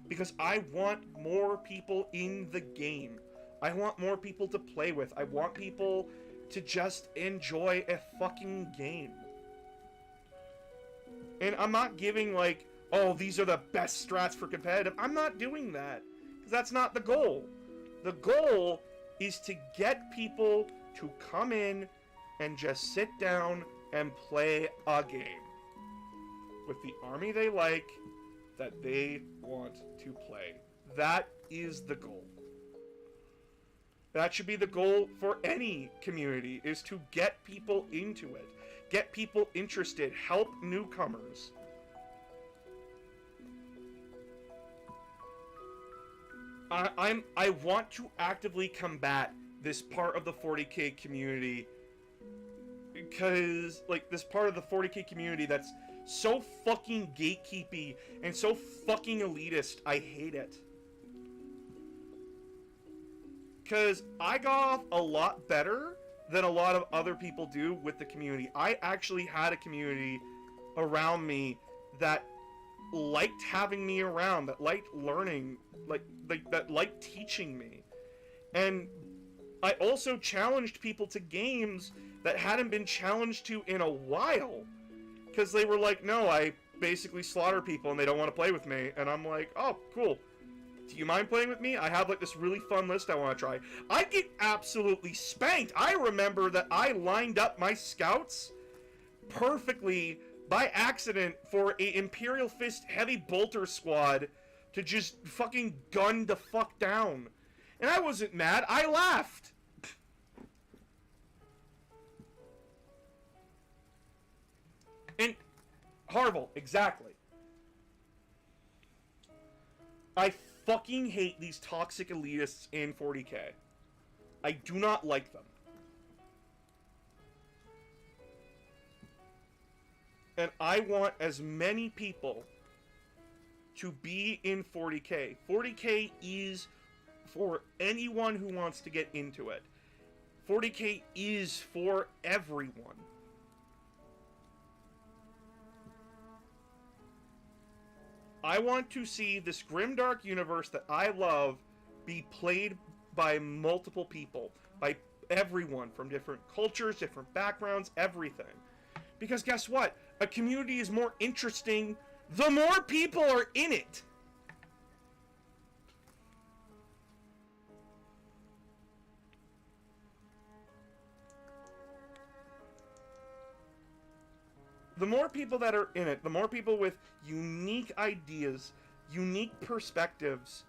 Because I want more people in the game. I want more people to play with. I want people to just enjoy a fucking game. And I'm not giving, like, oh, these are the best strats for competitive. I'm not doing that. Because that's not the goal. The goal is to get people to come in and just sit down and play a game. With the army they like, that they want to play. That is the goal. That should be the goal for any community, is to get people into it. Get people interested. Help newcomers. I want to actively combat this part of the 40k community, because, like, this part of the 40k community that's so fucking gatekeepy and so fucking elitist. I hate it. Because I got off a lot better than a lot of other people do with the community. I actually had a community around me that liked having me around, that liked learning, that liked teaching me. And I also challenged people to games that hadn't been challenged to in a while. Because they were like, no, I basically slaughter people and they don't want to play with me. And I'm like, oh, cool. Do you mind playing with me? I have, like, this really fun list I want to try. I get absolutely spanked. I remember that I lined up my scouts perfectly by accident for a Imperial Fist Heavy Bolter squad to just fucking gun the fuck down. And I wasn't mad. I laughed. And Harville, exactly. I fucking hate these toxic elitists in 40k. I do not like them. And I want as many people to be in 40k. 40k is for anyone who wants to get into it. 40k is for everyone. I want to see this grimdark universe that I love be played by multiple people. By everyone from different cultures, different backgrounds, everything. Because guess what? A community is more interesting the more people are in it. The more people that are in it, the more people with unique ideas, unique perspectives,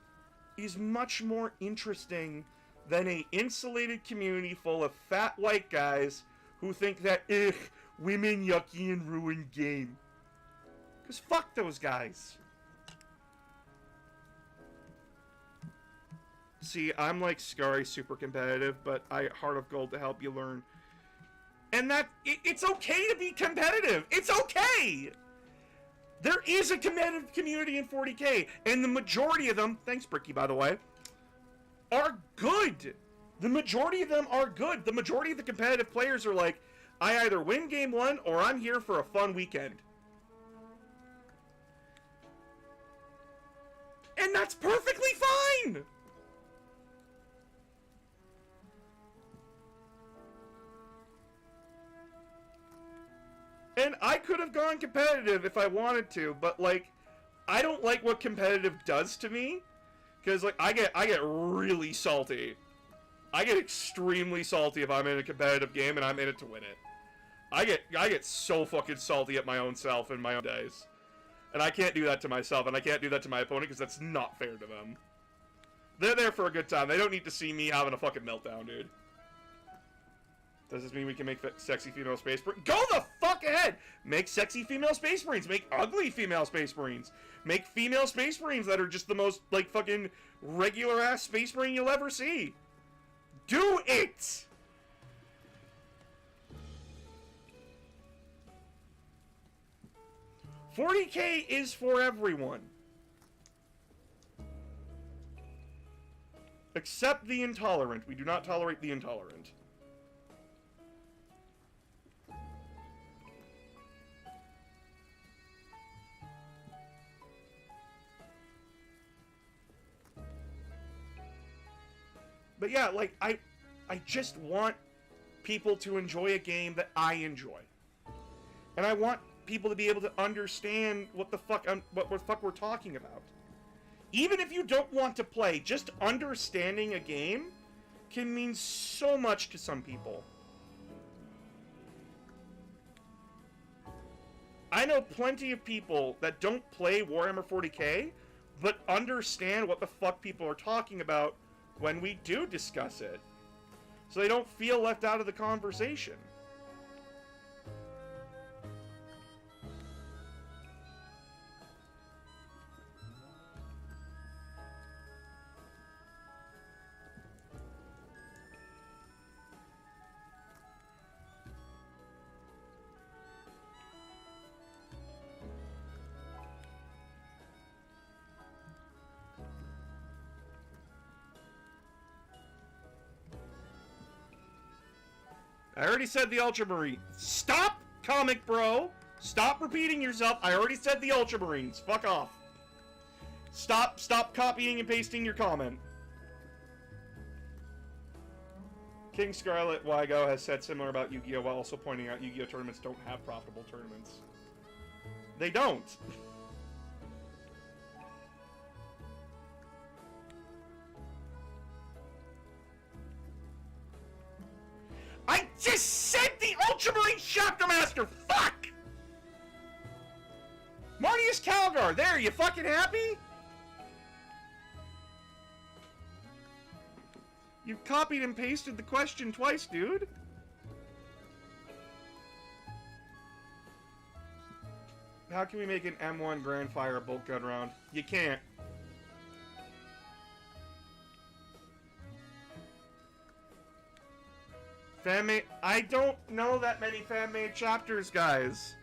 is much more interesting than a insulated community full of fat white guys who think that, ugh, women yucky and ruin game. Because fuck those guys. See, I'm like Scary, super competitive, but I Heart of Gold to help you learn. And it's okay to be competitive. It's okay. There is a competitive community in 40K, and the majority of them, thanks Bricky by the way, are good. The majority of them are good. The majority of the competitive players are like, I either win game 1 or I'm here for a fun weekend. And that's perfectly fine! And I could have gone competitive if I wanted to, but like, I don't like what competitive does to me. Because like, I get really salty. I get extremely salty if I'm in a competitive game and I'm in it to win it. I get so fucking salty at my own self in my own days. And I can't do that to myself, and I can't do that to my opponent because that's not fair to them. They're there for a good time. They don't need to see me having a fucking meltdown, dude. Does this mean we can make sexy female Space Marines? Go the fuck ahead! Make sexy female Space Marines. Make ugly female Space Marines. Make female Space Marines that are just the most, like, fucking regular-ass Space Marine you'll ever see. Do it! $40K is for everyone. Except the intolerant. We do not tolerate the intolerant. But yeah, like, I just want people to enjoy a game that I enjoy. And I want people to be able to understand what the fuck we're talking about. Even if you don't want to play, just understanding a game can mean so much to some people. I know plenty of people that don't play Warhammer 40K, but understand what the fuck people are talking about when we do discuss it. So they don't feel left out of the conversation. I already said the Ultramarine. Stop, Comic Bro! Stop repeating yourself. I already said the Ultramarines. Fuck off. Stop copying and pasting your comment. King Scarlet Wygo has said similar about Yu-Gi-Oh! While also pointing out Yu-Gi-Oh! Tournaments don't have profitable tournaments. They don't. I just said the Ultramarine Chapter Master! Fuck! Martius Calgar, there, you fucking happy? You copied and pasted the question twice, dude. How can we make an M1 Grand Fire bolt gun round? You can't. Fan-made... I don't know that many fan-made chapters, guys.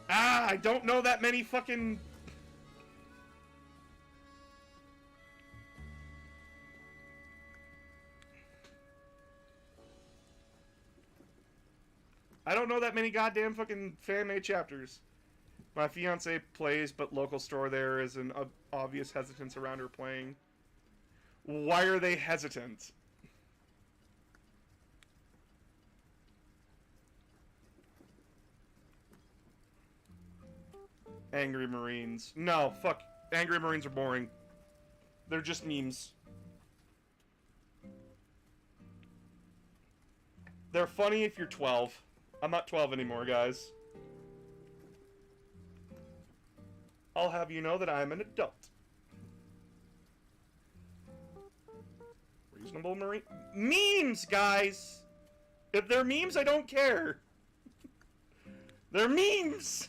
I don't know that many fucking... I don't know that many goddamn fucking fan-made chapters. My fiance plays, but local store there is an obvious hesitance around her playing. Why are they hesitant? Angry Marines. No, fuck. Angry Marines are boring. They're just memes. They're funny if you're 12. I'm not 12 anymore, guys. I'll have you know that I'm an adult. Reasonable Marine... Memes, guys! If they're memes, I don't care. They're memes!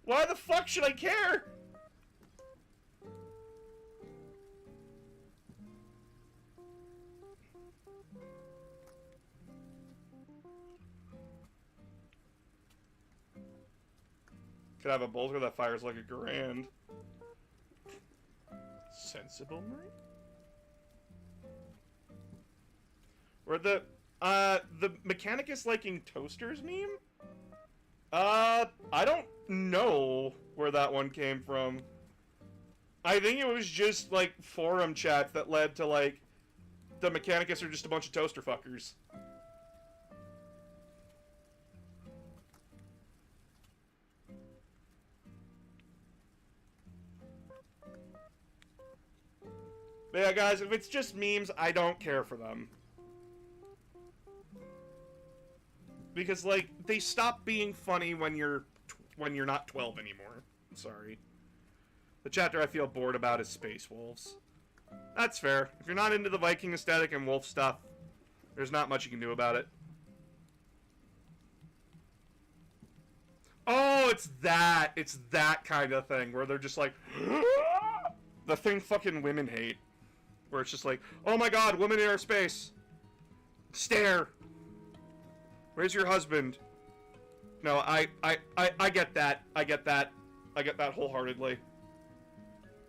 Why the fuck should I care? Could have a bolter that fires like a Garand. Sensible Marine? Or the Mechanicus liking toasters meme? I don't know where that one came from. I think it was just, like, forum chats that led to, like, the Mechanicus are just a bunch of toaster fuckers. But yeah, guys, if it's just memes, I don't care for them. Because, like, they stop being funny when you're not 12 anymore. I'm sorry. The chapter I feel bored about is Space Wolves. That's fair. If you're not into the Viking aesthetic and wolf stuff, there's not much you can do about it. Oh, it's that. It's that kind of thing where they're just like, the thing fucking women hate. Where it's just like, oh my god, women in our space. Stare. Where's your husband? No, I get that. I get that. I get that wholeheartedly.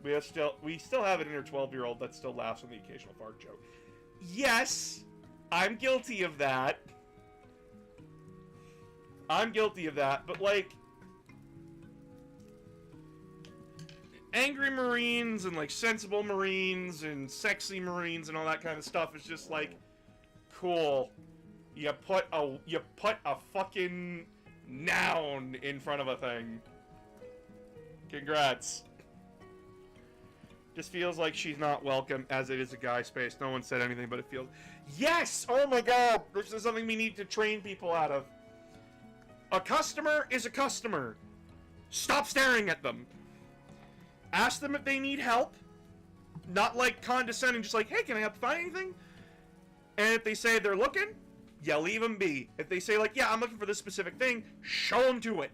We still have an inner 12-year-old that still laughs on the occasional fart joke. Yes, I'm guilty of that. I'm guilty of that, but like angry Marines and like sensible Marines and sexy Marines and all that kind of stuff is just like cool. You put a fucking noun in front of a thing. Congrats. Just feels like she's not welcome as it is a guy space. No one said anything, but it feels... Yes! Oh my god! This is something we need to train people out of. A customer is a customer. Stop staring at them. Ask them if they need help. Not like condescending, just like, hey, can I help find anything? And if they say they're looking, yeah, leave them be. If they say like, yeah, I'm looking for this specific thing, show them to it.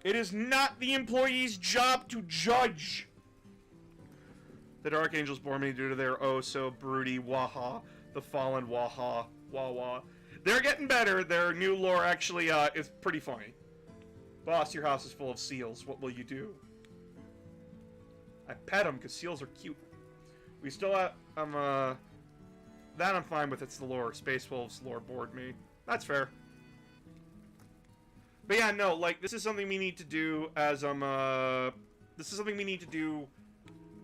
It is not the employee's job to judge. The Dark Angels bore me due to their oh so broody waha, the fallen waha, wawa. They're getting better. Their new lore actually is pretty funny. Boss, your house is full of seals. What will you do? I pet them because seals are cute. We still have that I'm fine with. It's the lore. Space Wolves lore bored me. That's fair. But yeah, no, like this is something we need to do as this is something we need to do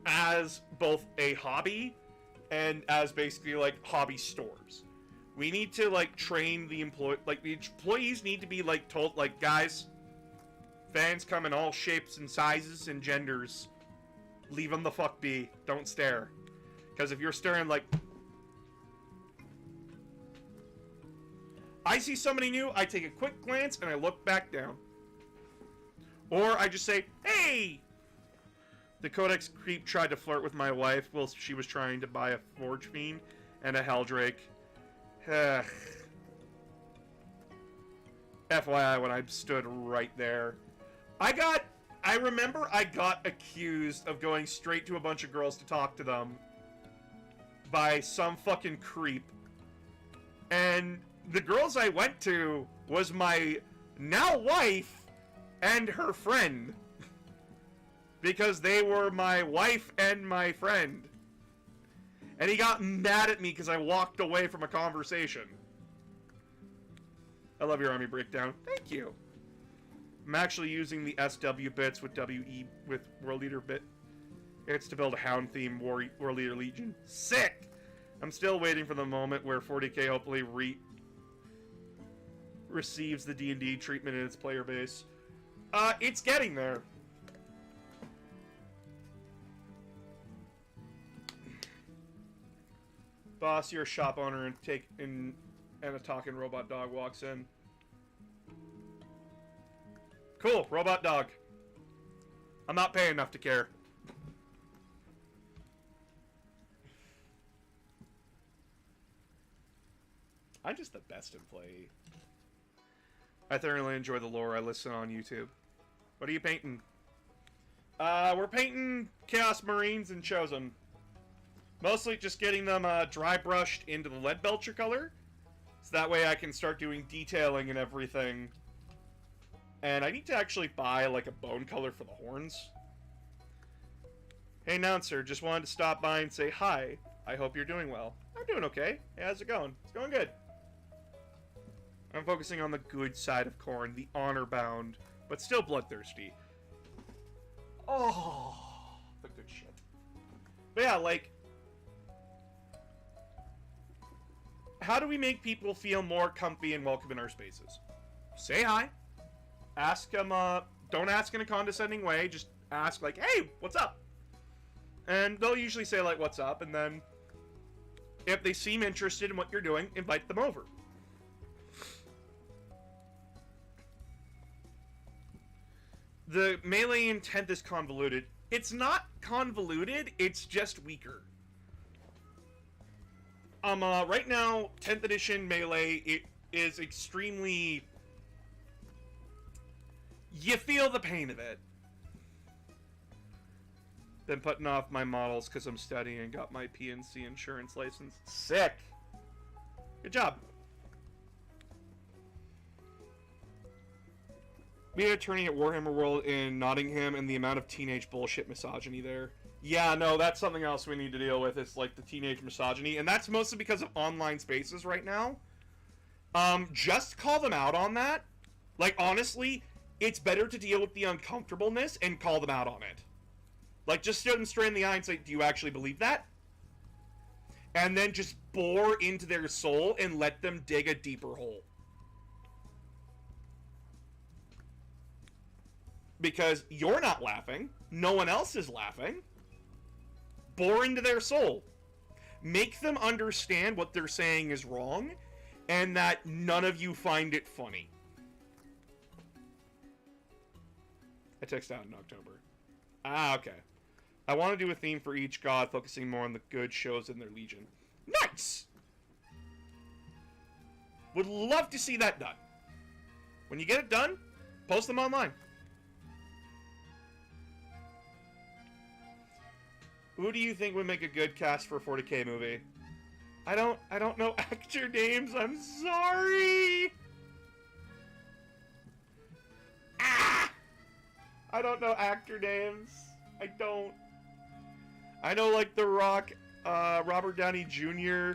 as both a hobby and as basically like hobby stores. We need to like train the employees need to be like told like, guys, fans come in all shapes and sizes and genders. Leave them the fuck be. Don't stare. Because if you're staring like, I see somebody new, I take a quick glance and I look back down. Or I just say, hey! The Codex creep tried to flirt with my wife while she was trying to buy a Forge Fiend and a Helldrake. FYI, when I stood right there. I remember I got accused of going straight to a bunch of girls to talk to them by some fucking creep. And the girls I went to was my now wife and her friend. Because they were my wife and my friend. And he got mad at me because I walked away from a conversation. I love your army breakdown. Thank you. I'm actually using the SW bits with WE with World Leader bit. It's to build a Hound theme World Leader Legion. Sick! I'm still waiting for the moment where 40k hopefully receives the D&D treatment in its player base. It's getting there. Boss, you're a shop owner and a talking robot dog walks in. Cool, robot dog. I'm not paying enough to care. I'm just the best employee. I thoroughly enjoy the lore. I listen on YouTube. What are you painting? We're painting Chaos Marines and Chosen. Mostly just getting them dry brushed into the lead belcher color. So that way I can start doing detailing and everything And I need to actually buy, like, a bone color for the horns. Hey, announcer, just wanted to stop by and say hi. I hope you're doing well. I'm doing okay. Hey, how's it going? It's going good. I'm focusing on the good side of Corn, the honor-bound, but still bloodthirsty. Oh, the good shit. But yeah, like, how do we make people feel more comfy and welcome in our spaces? Say hi. Ask them, don't ask in a condescending way, just ask, like, hey, what's up? And they'll usually say, like, what's up, and then if they seem interested in what you're doing, invite them over. The melee in 10th is convoluted. It's not convoluted, it's just weaker. Right now, 10th edition melee, it is extremely... You feel the pain of it. Been putting off my models because I'm studying and got my PNC insurance license. Sick! Good job. We had a tourney at Warhammer World in Nottingham and the amount of teenage bullshit misogyny there. Yeah, no, that's something else we need to deal with. It's like the teenage misogyny. And that's mostly because of online spaces right now. Just call them out on that. Like, honestly, it's better to deal with the uncomfortableness and call them out on it. Like, just sit them straight in the eye and say, do you actually believe that? And then just bore into their soul and let them dig a deeper hole. Because you're not laughing. No one else is laughing. Bore into their soul. Make them understand what they're saying is wrong, and that none of you find it funny. I text out in October. Ah, okay. I want to do a theme for each god, focusing more on the good shows in their legion. Nice! Would love to see that done. When you get it done, post them online. Who do you think would make a good cast for a 40K movie? I don't know actor names. I'm sorry. Ah! I don't know actor names. I don't. I know, like, The Rock, Robert Downey Jr.,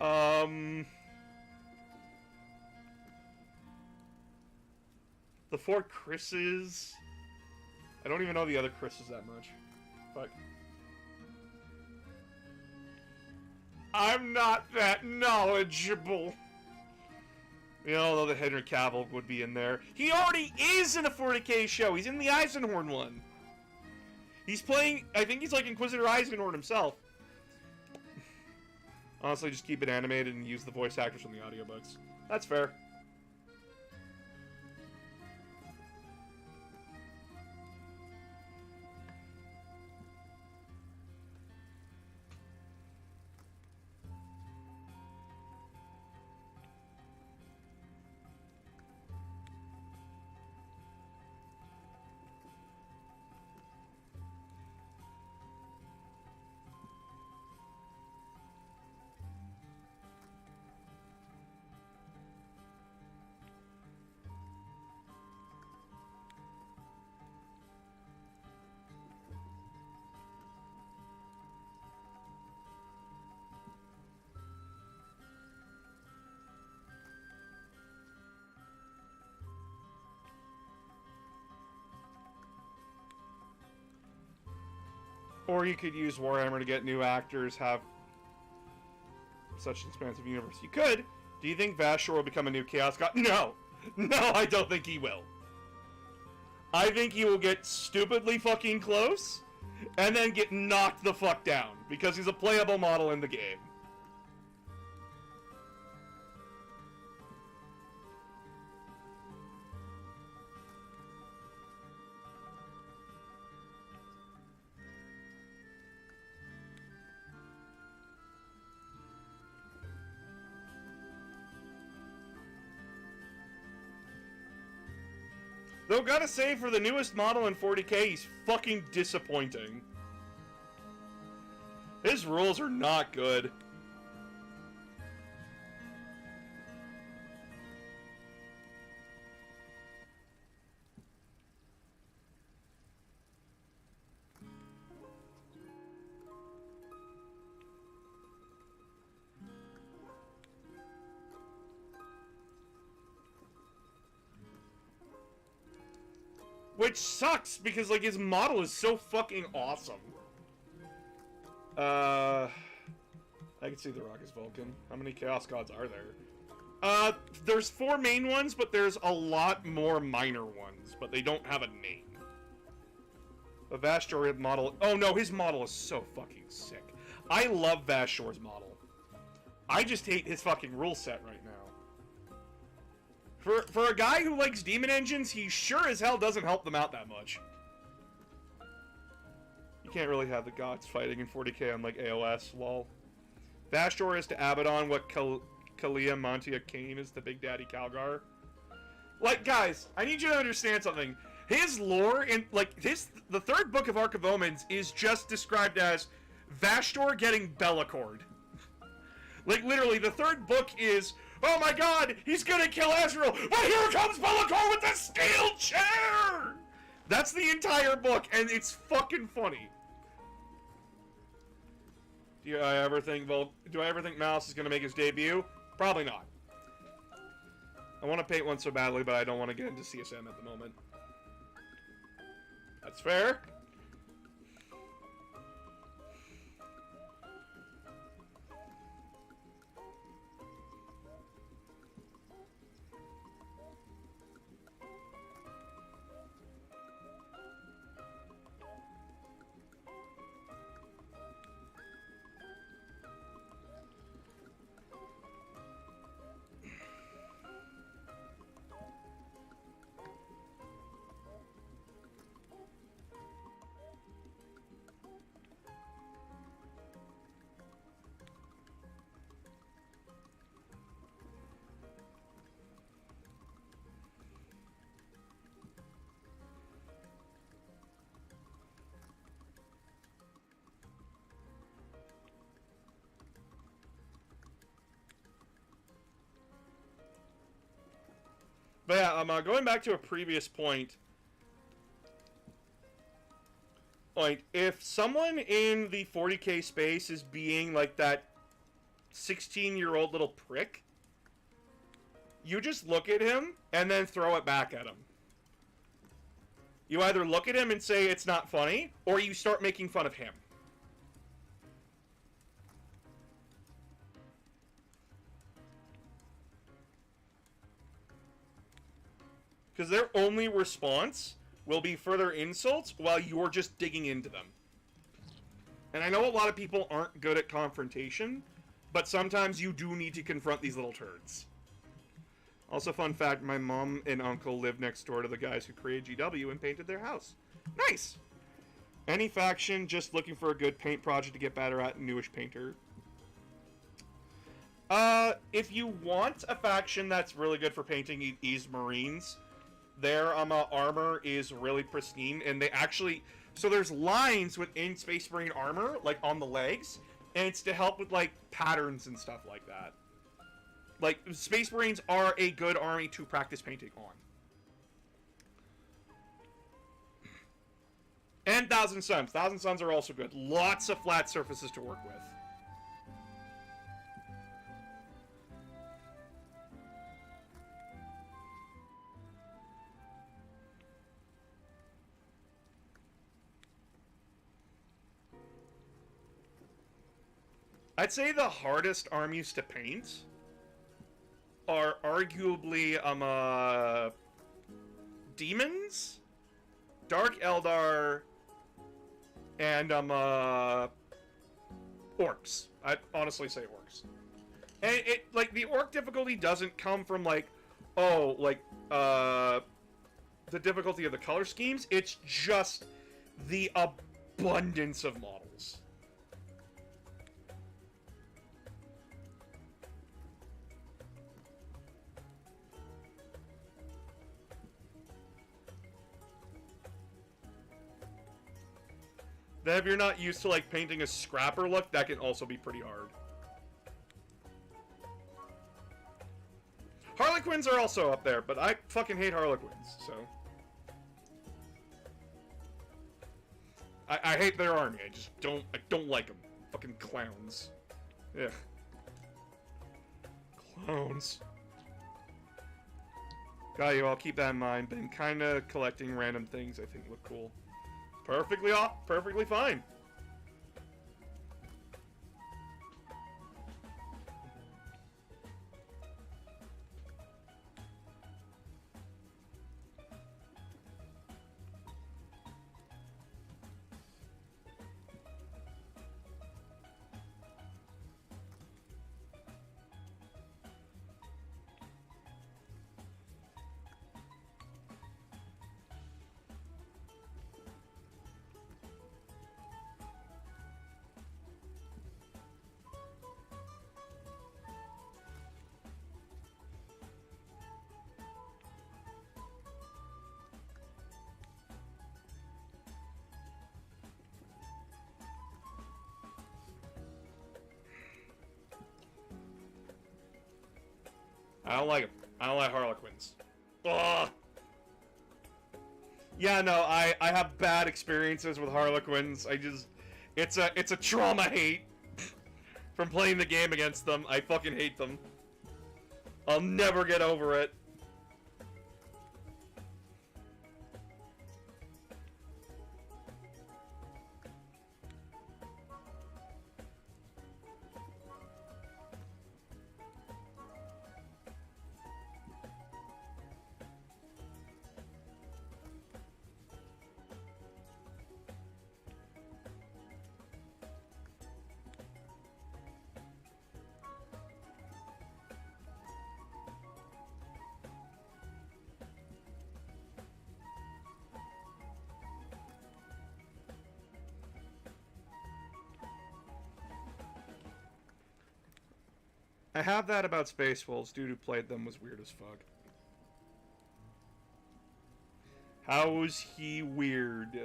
the four Chris's. I don't even know the other Chris's that much. Fuck. I'm not that knowledgeable. You know, although the Henry Cavill would be in there. He already is in a 40K show. He's in the Eisenhorn one. He's playing, I think he's like Inquisitor Eisenhorn himself. Honestly, just keep it animated and use the voice actors from the audiobooks. That's fair. Or you could use Warhammer to get new actors, have such an expansive universe. You could. Do you think Vashor will become a new Chaos God? No! No, I don't think he will. I think he will get stupidly fucking close, and then get knocked the fuck down, because he's a playable model in the game. Though, gotta say, for the newest model in 40K, he's fucking disappointing. His rules are not good. Which sucks, because, like, his model is so fucking awesome. I can see the Rock is Vulcan. How many Chaos Gods are there? There's 4 main ones, but there's a lot more minor ones, but they don't have a name. The Vashtor model... Oh, no, his model is so fucking sick. I love Vashtor's model. I just hate his fucking rule set right now. For a guy who likes demon engines, he sure as hell doesn't help them out that much. You can't really have the gods fighting in 40k on, like, AOS, lol. Vashtor is to Abaddon what Kalia Montia Kane is to Big Daddy Calgar. Like, guys, I need you to understand something. His lore, in, like, the 3rd book of Arc of Omens is just described as Vashtor getting Bellacord. Like, literally, the 3rd book is... Oh my god, he's gonna kill Azrael, but here comes Be'lakor with the steel chair! That's the entire book, and it's fucking funny. Do I ever think Mouse is gonna make his debut? Probably not. I want to paint one so badly, but I don't want to get into CSM at the moment. That's fair. But yeah, I'm going back to a previous point. Like, if someone in the 40k space is being like that 16-year-old little prick, you just look at him and then throw it back at him. You either look at him and say it's not funny, or you start making fun of him. Because their only response will be further insults while you're just digging into them. And I know a lot of people aren't good at confrontation, but sometimes you do need to confront these little turds. Also, fun fact, my mom and uncle live next door to the guys who created GW and painted their house. Nice! Any faction just looking for a good paint project to get better at, newish painter. If you want a faction that's really good for painting, Ys Marines. Their armor is really pristine, and they actually... So there's lines within Space Marine armor, like, on the legs, and it's to help with, like, patterns and stuff like that. Like, Space Marines are a good army to practice painting on. And Thousand Suns. Thousand Suns are also good. Lots of flat surfaces to work with. I'd say the hardest armies to paint are arguably, demons, Dark Eldar, and, orcs. I'd honestly say orcs. And like, the orc difficulty doesn't come from, like, oh, like, the difficulty of the color schemes. It's just the abundance of models. Then if you're not used to, like, painting a scrapper look, that can also be pretty hard. Harlequins are also up there, but I fucking hate Harlequins, so... I hate their army, I don't like them. Fucking clowns. Yeah. Clowns. Got you, I'll keep that in mind. Been kinda collecting random things I think look cool. Perfectly fine. I don't like them. I don't like Harlequins. Ugh. Yeah, no, I have bad experiences with Harlequins. It's a trauma hate from playing the game against them. I fucking hate them. I'll never get over it. I have that about Space Wolves. Dude who played them was weird as fuck. How was he weird?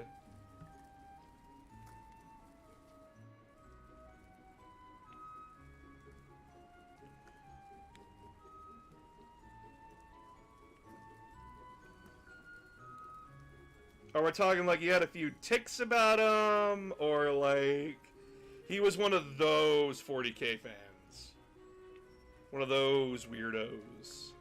Are we talking like he had a few ticks about him? Or like he was one of those 40k fans? One of those weirdos.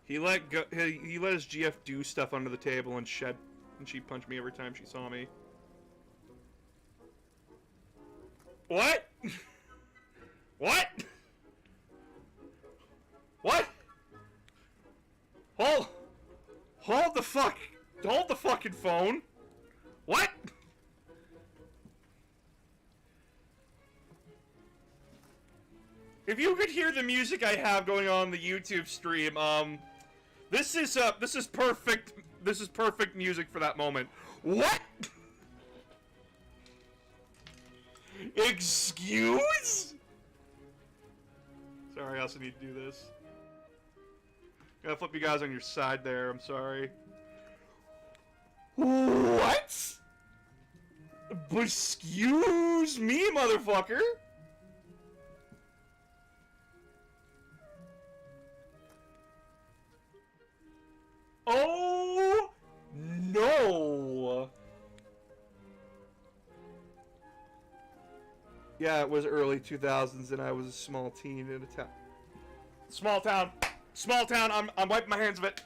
He let his GF do stuff under the table and she punched me every time she saw me. What? What? What? Hold the fucking phone. What? If you could hear the music I have going on the YouTube stream, this is perfect. This is perfect music for that moment. What? Excuse? Sorry, I also need to do this. Gotta flip you guys on your side there, I'm sorry. What? Excuse me, motherfucker? Oh no! Yeah, it was early 2000s, and I was a small teen in a town. Small town. Small town. I'm wiping my hands of it.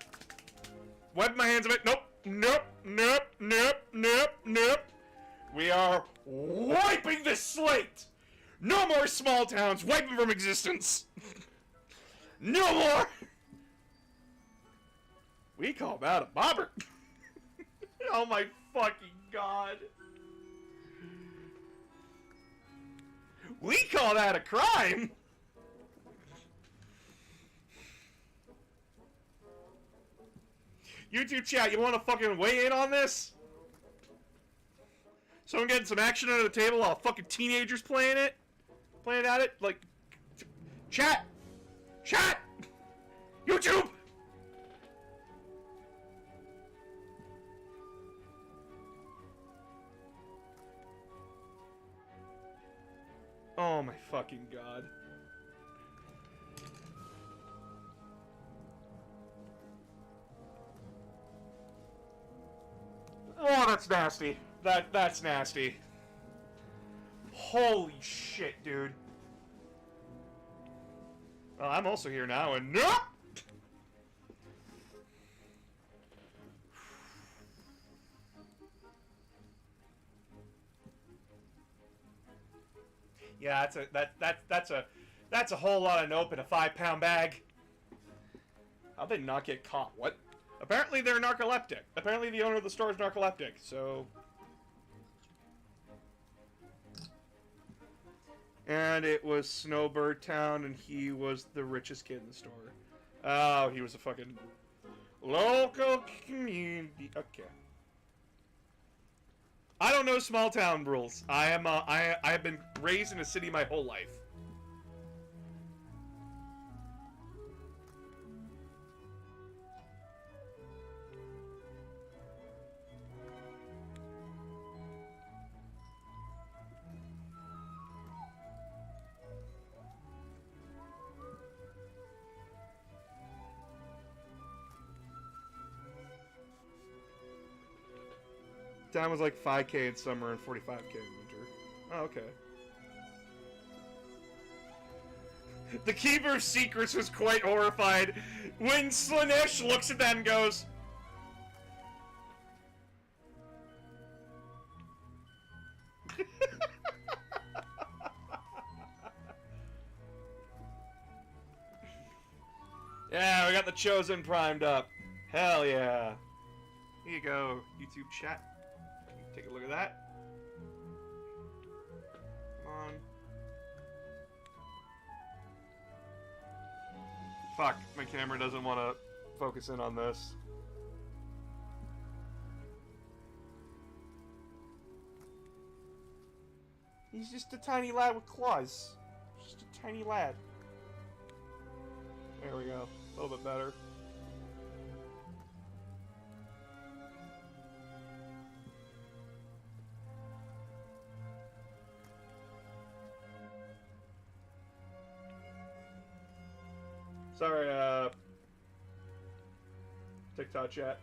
Wiping my hands of it. Nope. Nope. Nope. Nope. Nope. Nope. We are wiping the slate. No more small towns. Wiping from existence. No more. We call that a bobber. Oh my fucking god. We call that a crime! YouTube chat, you wanna fucking weigh in on this? Someone getting some action under the table while fucking teenagers playing at it? Like, chat! Chat! YouTube! Oh my fucking god. that's nasty. That's nasty. Holy shit, dude. Well, I'm also here now, and nope! Yeah, that's a whole lot of nope in a 5-pound bag. How'd they not get caught? What? Apparently they're narcoleptic. Apparently the owner of the store is narcoleptic, so... And it was Snowbird Town, and he was the richest kid in the store. Oh, he was a fucking local community. Okay. I don't know small town rules. I have been raised in a city my whole life. Time was like 5K in summer and 45K in winter. Oh, okay. The Keeper of Secrets was quite horrified when Slaanesh looks at that and goes... Yeah, we got the Chosen primed up. Hell yeah. Here you go, YouTube chat. Take a look at that. Come on. Fuck, my camera doesn't want to focus in on this. He's just a tiny lad with claws. Just a tiny lad. There we go. A little bit better. Sorry, TikTok chat.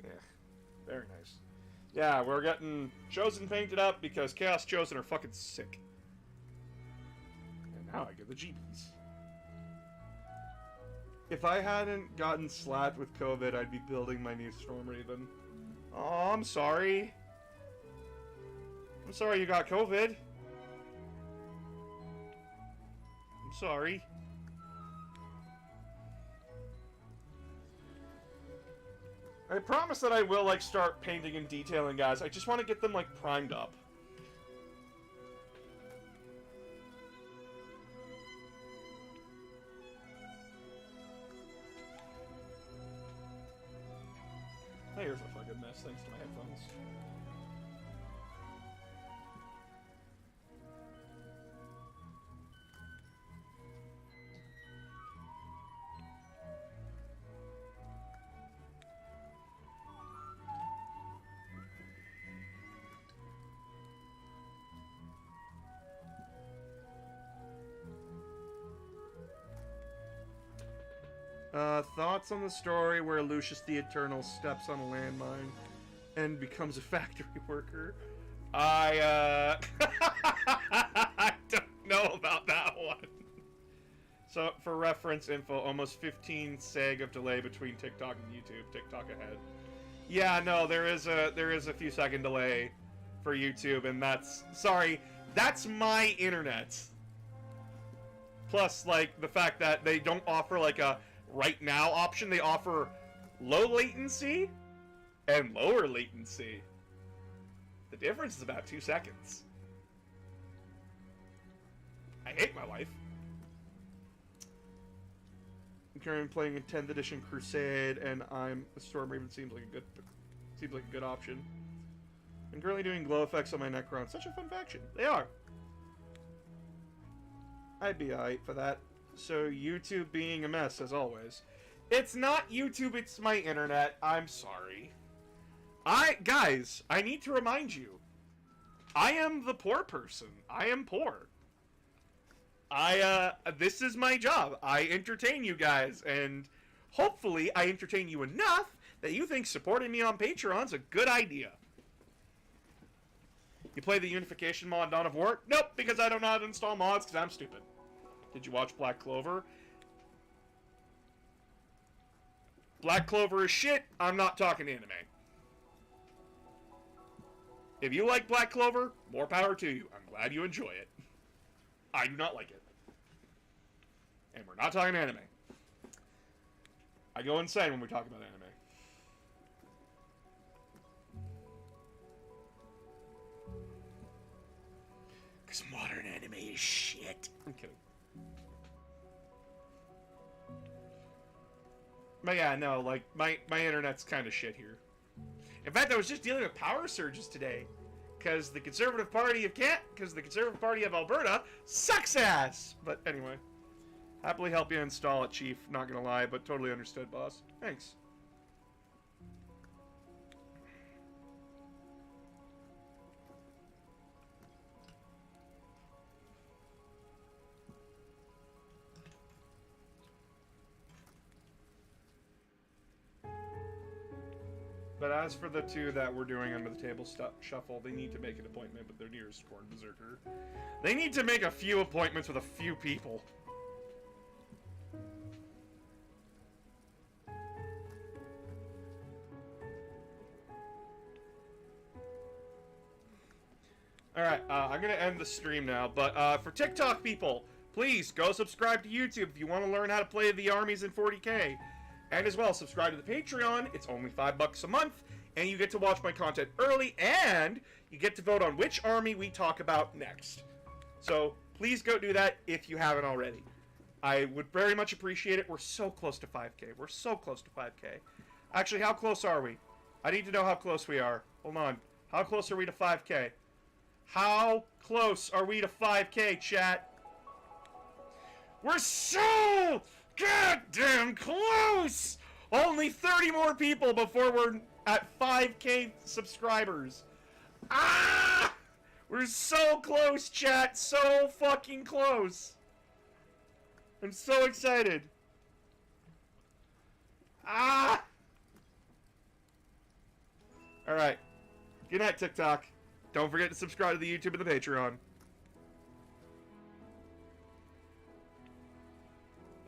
Yeah, very nice. Yeah, we're getting Chosen painted up because Chaos Chosen are fucking sick. And now I get the GPs. If I hadn't gotten slapped with COVID, I'd be building my new Storm Raven. Oh, I'm sorry. I'm sorry you got COVID. Sorry. I promise that I will, like, start painting and detailing, guys. I just want to get them, like, primed up. My ears are fucking mess thanks to my headphones. Thoughts on the story where Lucius the Eternal steps on a landmine and becomes a factory worker? I don't know about that one. So, for reference info, almost 15 seg of delay between TikTok and YouTube. TikTok ahead. Yeah, no, there is a few second delay for YouTube, and that's my internet. Plus, like, the fact that they don't offer, like, a right now option. They offer low latency and lower latency. The difference is about 2 seconds. I hate my life. I'm currently playing a 10th edition Crusade, and I'm a Storm Raven seems like a good option. I'm currently doing glow effects on my Necron. Such a fun faction. They are. I'd be alright for that. So, YouTube being a mess, as always. It's not YouTube, it's my internet. I'm sorry. Guys, I need to remind you. I am the poor person. I am poor. This is my job. I entertain you guys, and hopefully I entertain you enough that you think supporting me on Patreon's a good idea. You play the Unification mod Dawn of War? Nope, because I don't know how to install mods because I'm stupid. Did you watch Black Clover? Black Clover is shit. I'm not talking anime. If you like Black Clover, more power to you. I'm glad you enjoy it. I do not like it. And we're not talking anime. I go insane when we talk about anime. Because modern anime is shit. I'm kidding. But yeah, no, like, my internet's kind of shit here. In fact, I was just dealing with power surges today. Because the Conservative Party of Alberta sucks ass! But anyway. Happily help you install it, Chief. Not gonna lie, but totally understood, boss. Thanks. But as for the two that we're doing under the table shuffle, they need to make an appointment with their nearest Corn Berserker. They need to make a few appointments with a few people. Alright, I'm gonna end the stream now, but for TikTok people, please go subscribe to YouTube if you want to learn how to play the armies in 40k. And as well, subscribe to the Patreon. It's only $5 a month, and you get to watch my content early, and you get to vote on which army we talk about next. So please go do that if you haven't already. I would very much appreciate it. We're so close to 5k. We're so close to 5k. Actually, how close are we? I need to know how close we are. Hold on. How close are we to 5k? How close are we to 5k, chat? We're so goddamn close! Only 30 more people before we're at 5k subscribers. Ah! We're so close, chat. So fucking close. I'm so excited. Ah! Alright. Good night, TikTok. Don't forget to subscribe to the YouTube and the Patreon.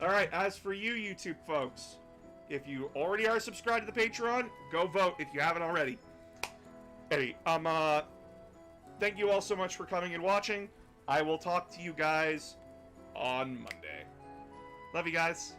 Alright, as for you YouTube folks, if you already are subscribed to the Patreon, go vote if you haven't already. Hey, thank you all so much for coming and watching. I will talk to you guys on Monday. Love you guys.